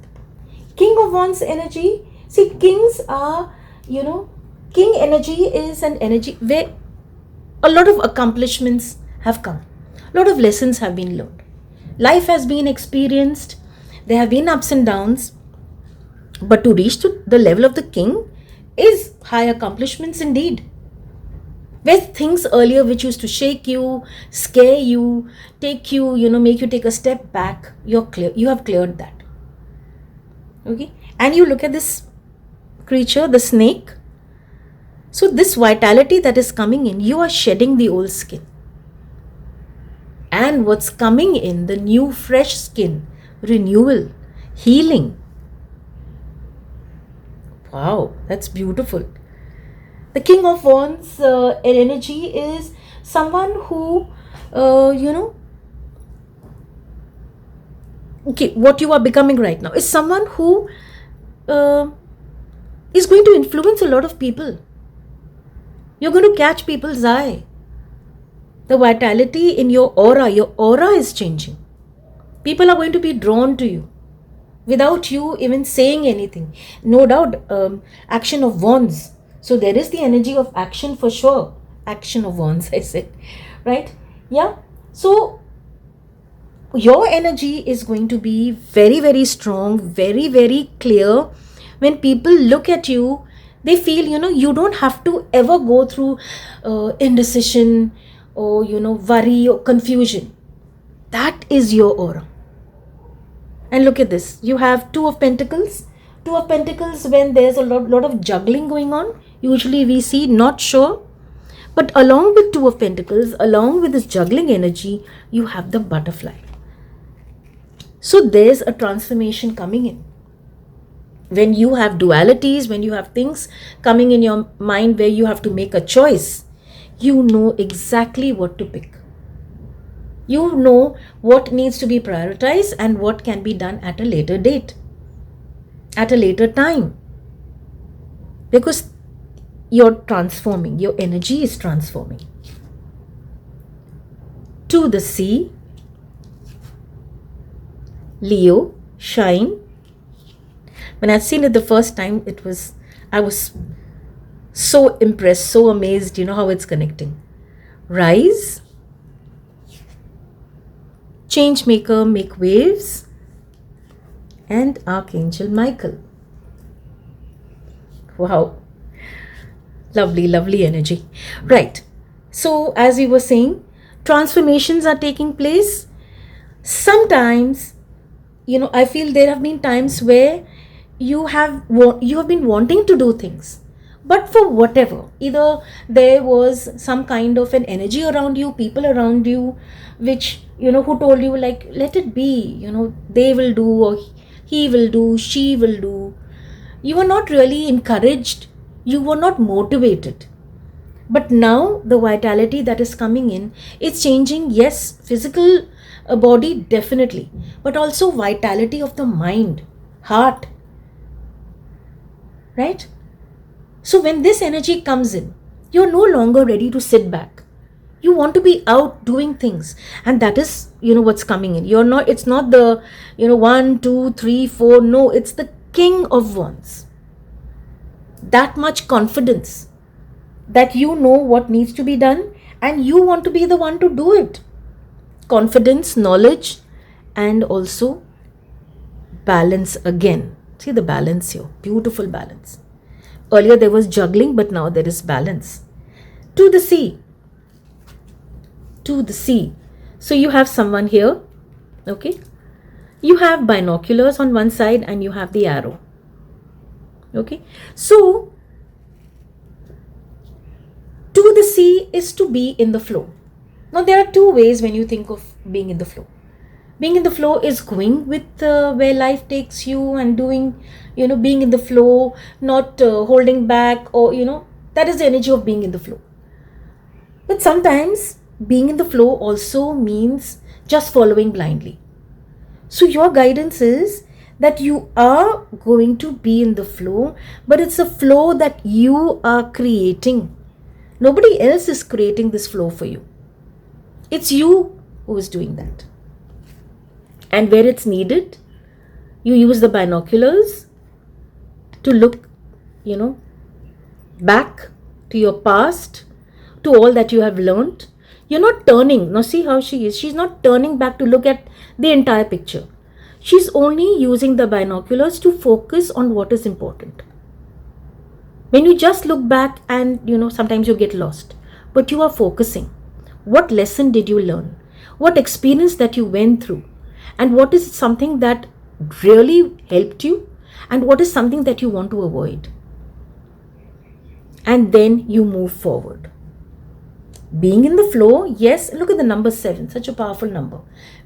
King of Wands energy. See, kings are, king energy is an energy where a lot of accomplishments have come. A lot of lessons have been learned. Life has been experienced. There have been ups and downs. But to reach to the level of the king is high accomplishments indeed. Where things earlier which used to shake you, scare you, take you, make you take a step back, you have cleared that. Okay? And you look at this creature, the snake. So this vitality that is coming in, you are shedding the old skin. And what's coming in, the new fresh skin, renewal, healing. Wow, that's beautiful. The King of Wands energy is someone who, okay, what you are becoming right now is someone who is going to influence a lot of people. You're going to catch people's eye. The vitality in your aura is changing. People are going to be drawn to you without you even saying anything. No doubt, action of wands. So there is the energy of action for sure. Action of wands, I said. Right? Yeah. So your energy is going to be very, very strong, very, very clear. When people look at you, they feel, you don't have to ever go through indecision or, worry or confusion. That is your aura. And look at this. You have Two of Pentacles. Two of Pentacles, when there's a lot of juggling going on, usually we see not sure. But along with Two of Pentacles, along with this juggling energy, you have the butterfly. So there's a transformation coming in. When you have dualities, when you have things coming in your mind where you have to make a choice, you know exactly what to pick. You know what needs to be prioritized and what can be done at a later date, at a later time. Because you're transforming, your energy is transforming. To the sea, Leo, shine. When I'd seen it the first time, I was so impressed, so amazed, how it's connecting. Rise, change maker, make waves, and Archangel Michael. Wow. Lovely, lovely energy. Right. So, as we were saying, transformations are taking place. Sometimes, I feel there have been times where you have been wanting to do things, but for whatever, either there was some kind of an energy around you, people around you, which who told you, like, let it be, they will do, or he will do, she will do. You were not really encouraged, you were not motivated. But now the vitality that is coming in, it's changing, yes, physical body definitely, but also vitality of the mind, heart, right? So when this energy comes in, you're no longer ready to sit back. You want to be out doing things, and that is what's coming in. It's not the 1 2 3 4, no, it's the King of Wands. That much confidence that you know what needs to be done and you want to be the one to do it. Confidence, knowledge, and also balance again. See the balance here, beautiful balance. Earlier there was juggling, but now there is balance. To the sea. To the sea. So you have someone here, okay? You have binoculars on one side and you have the arrow. Okay? So, to the sea is to be in the flow. Now, there are two ways when you think of being in the flow. Being in the flow is going with where life takes you and doing, being in the flow, not holding back, or, that is the energy of being in the flow. But sometimes being in the flow also means just following blindly. So your guidance is that you are going to be in the flow, but it's a flow that you are creating. Nobody else is creating this flow for you. It's you who is doing that. And where it's needed, you use the binoculars to look, back to your past, to all that you have learned. You're not turning. Now see how she is. She's not turning back to look at the entire picture. She's only using the binoculars to focus on what is important. When you just look back and, sometimes you get lost, but you are focusing. What lesson did you learn? What experience that you went through? And what is something that really helped you? And what is something that you want to avoid? And then you move forward. Being in the flow, yes, look at the number 7, such a powerful number.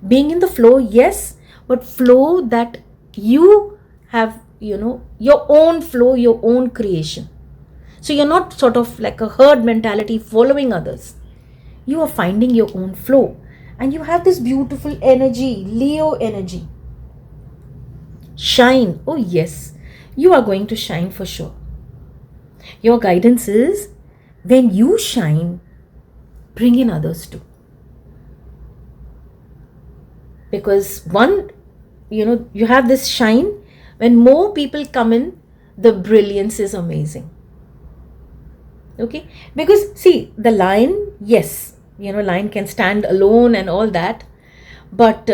Being in the flow, yes, but flow that you have, your own flow, your own creation. So you're not sort of like a herd mentality following others. You are finding your own flow. And you have this beautiful energy, Leo energy. Shine. Oh yes, you are going to shine for sure. Your guidance is, when you shine, bring in others too. Because one, you have this shine. When more people come in, the brilliance is amazing. Okay? Because see, the lion, yes, lion can stand alone and all that. But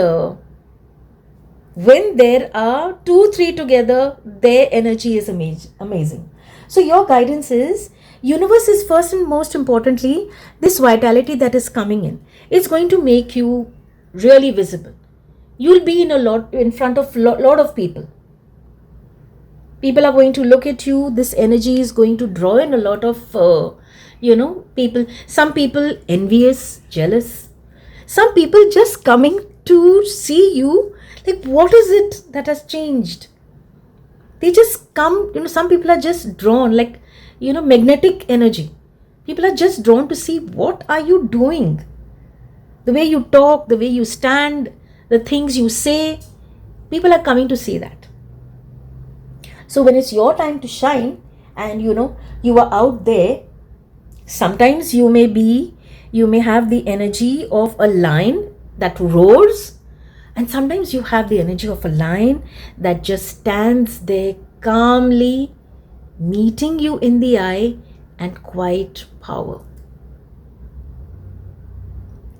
when there are 2, 3 together, their energy is amazing. So your guidance is, universe is first and most importantly, this vitality that is coming in. It's going to make you really visible. You'll be in front of lot of people. People are going to look at you. This energy is going to draw in a lot of, people. Some people envious, jealous. Some people just coming to see you. Like, what is it that has changed? They just come, some people are just drawn, like, magnetic energy. People are just drawn to see, what are you doing? The way you talk, the way you stand, the things you say, people are coming to see that. So when it's your time to shine and you are out there, sometimes you may have the energy of a lion that roars, and sometimes you have the energy of a lion that just stands there calmly, meeting you in the eye and quiet power.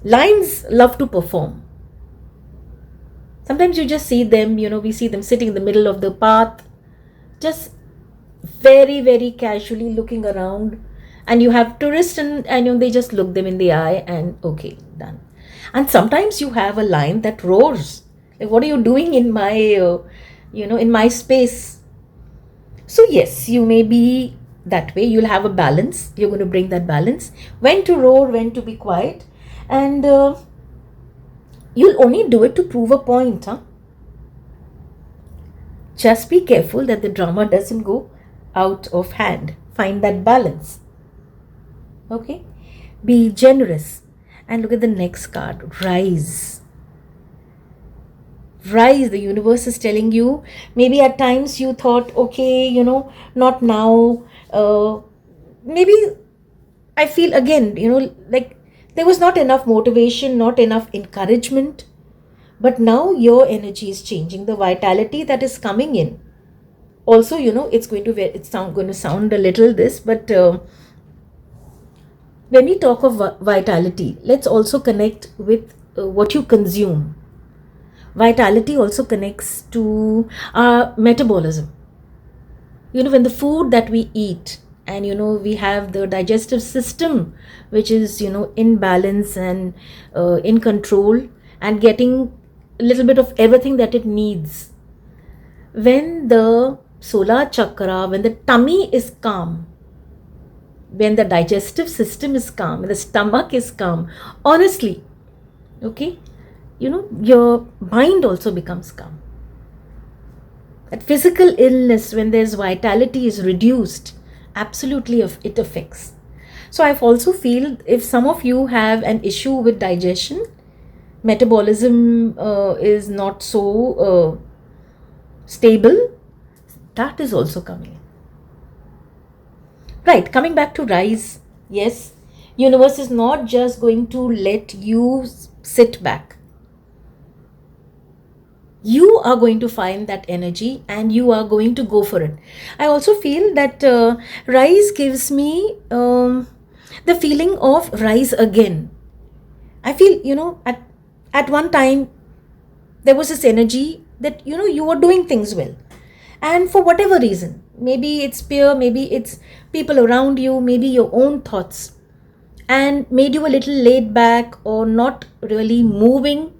Lions love to perform. Sometimes you just see them, we see them sitting in the middle of the path, just very, very casually looking around. And you have tourists and they just look them in the eye and okay, done. And sometimes you have a lion that roars. Like, what are you doing in my, in my space? So yes, you may be that way. You'll have a balance. You're going to bring that balance. When to roar, when to be quiet. And you'll only do it to prove a point, huh? Just be careful that the drama doesn't go out of hand. Find that balance. Okay? Be generous. And look at the next card. Rise. Rise. The universe is telling you, maybe at times you thought, okay, not now. Maybe I feel again, like there was not enough motivation, not enough encouragement. But now your energy is changing. The vitality that is coming in. Also, it's going to sound a little this, but when we talk of vitality, let's also connect with what you consume. Vitality also connects to our metabolism. When the food that we eat, and we have the digestive system which is in balance and in control and getting a little bit of everything that it needs. When the solar chakra, when the tummy is calm, when the digestive system is calm, when the stomach is calm, honestly, okay, your mind also becomes calm. That physical illness, when there's vitality is reduced, absolutely it affects. So I've also feel if some of you have an issue with digestion, metabolism is not so stable, that is also coming in. Right, coming back to rise. Yes, universe is not just going to let you sit back. You are going to find that energy and you are going to go for it. I also feel that rise gives me the feeling of rise again. I feel, at one time there was this energy that, you were doing things well. And for whatever reason, maybe it's fear, maybe it's people around you, maybe your own thoughts, and made you a little laid back or not really moving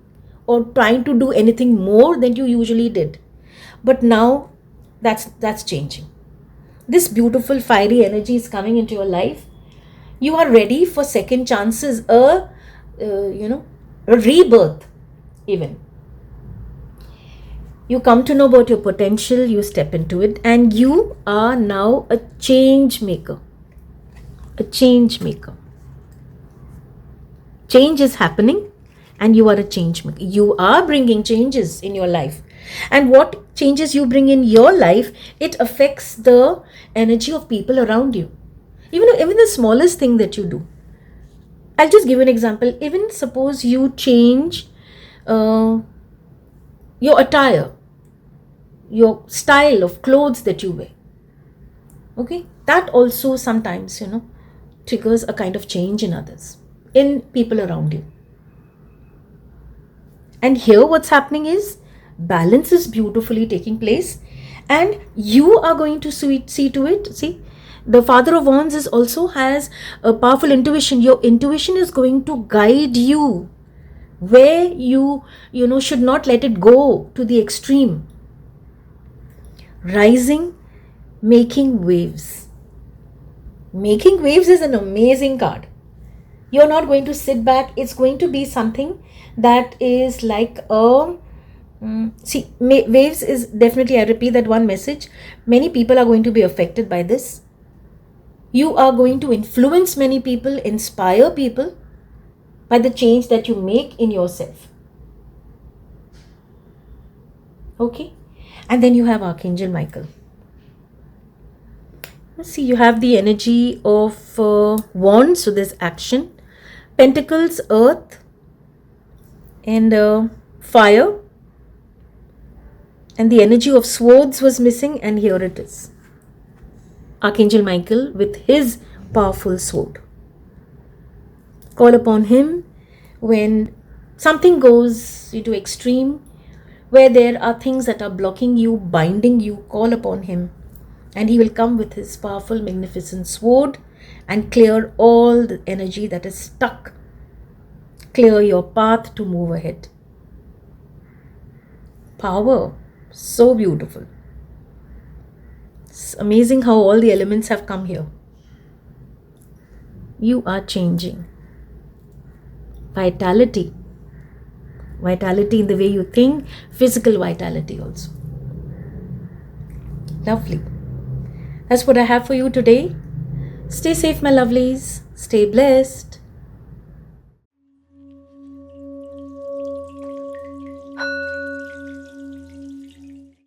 or trying to do anything more than you usually did. But now that's changing. This beautiful fiery energy is coming into your life. You are ready for second chances, a rebirth even. You come to know about your potential, you step into it, and you are now a change maker. A change maker. Change is happening and you are a change maker. You are bringing changes in your life. And what changes you bring in your life, it affects the energy of people around you. Even the smallest thing that you do. I'll just give you an example. Even suppose you change your attire, your style of clothes that you wear. Okay, that also sometimes, triggers a kind of change in others, in people around you. And here what's happening is balance is beautifully taking place and you are going to see to it. See, the Father of Wands also has a powerful intuition. Your intuition is going to guide you where you should not let it go to the extreme. Rising, making waves. Making waves is an amazing card. You're not going to sit back. It's going to be something that is like waves is definitely, I repeat that one message. Many people are going to be affected by this. You are going to influence many people, inspire people. by the change that you make in yourself. Okay? And then you have Archangel Michael. Let's see, you have the energy of wands, so there's action. Pentacles, earth, and fire. And the energy of swords was missing, and here it is. Archangel Michael with his powerful sword. Call upon him when something goes into extreme, where there are things that are blocking you, binding you. Call upon him, and he will come with his powerful, magnificent sword and clear all the energy that is stuck. Clear your path to move ahead. Power. So beautiful. It's amazing how all the elements have come here. You are changing. Vitality. Vitality in the way you think, physical vitality also. Lovely. That's what I have for you today. Stay safe, my lovelies. Stay blessed.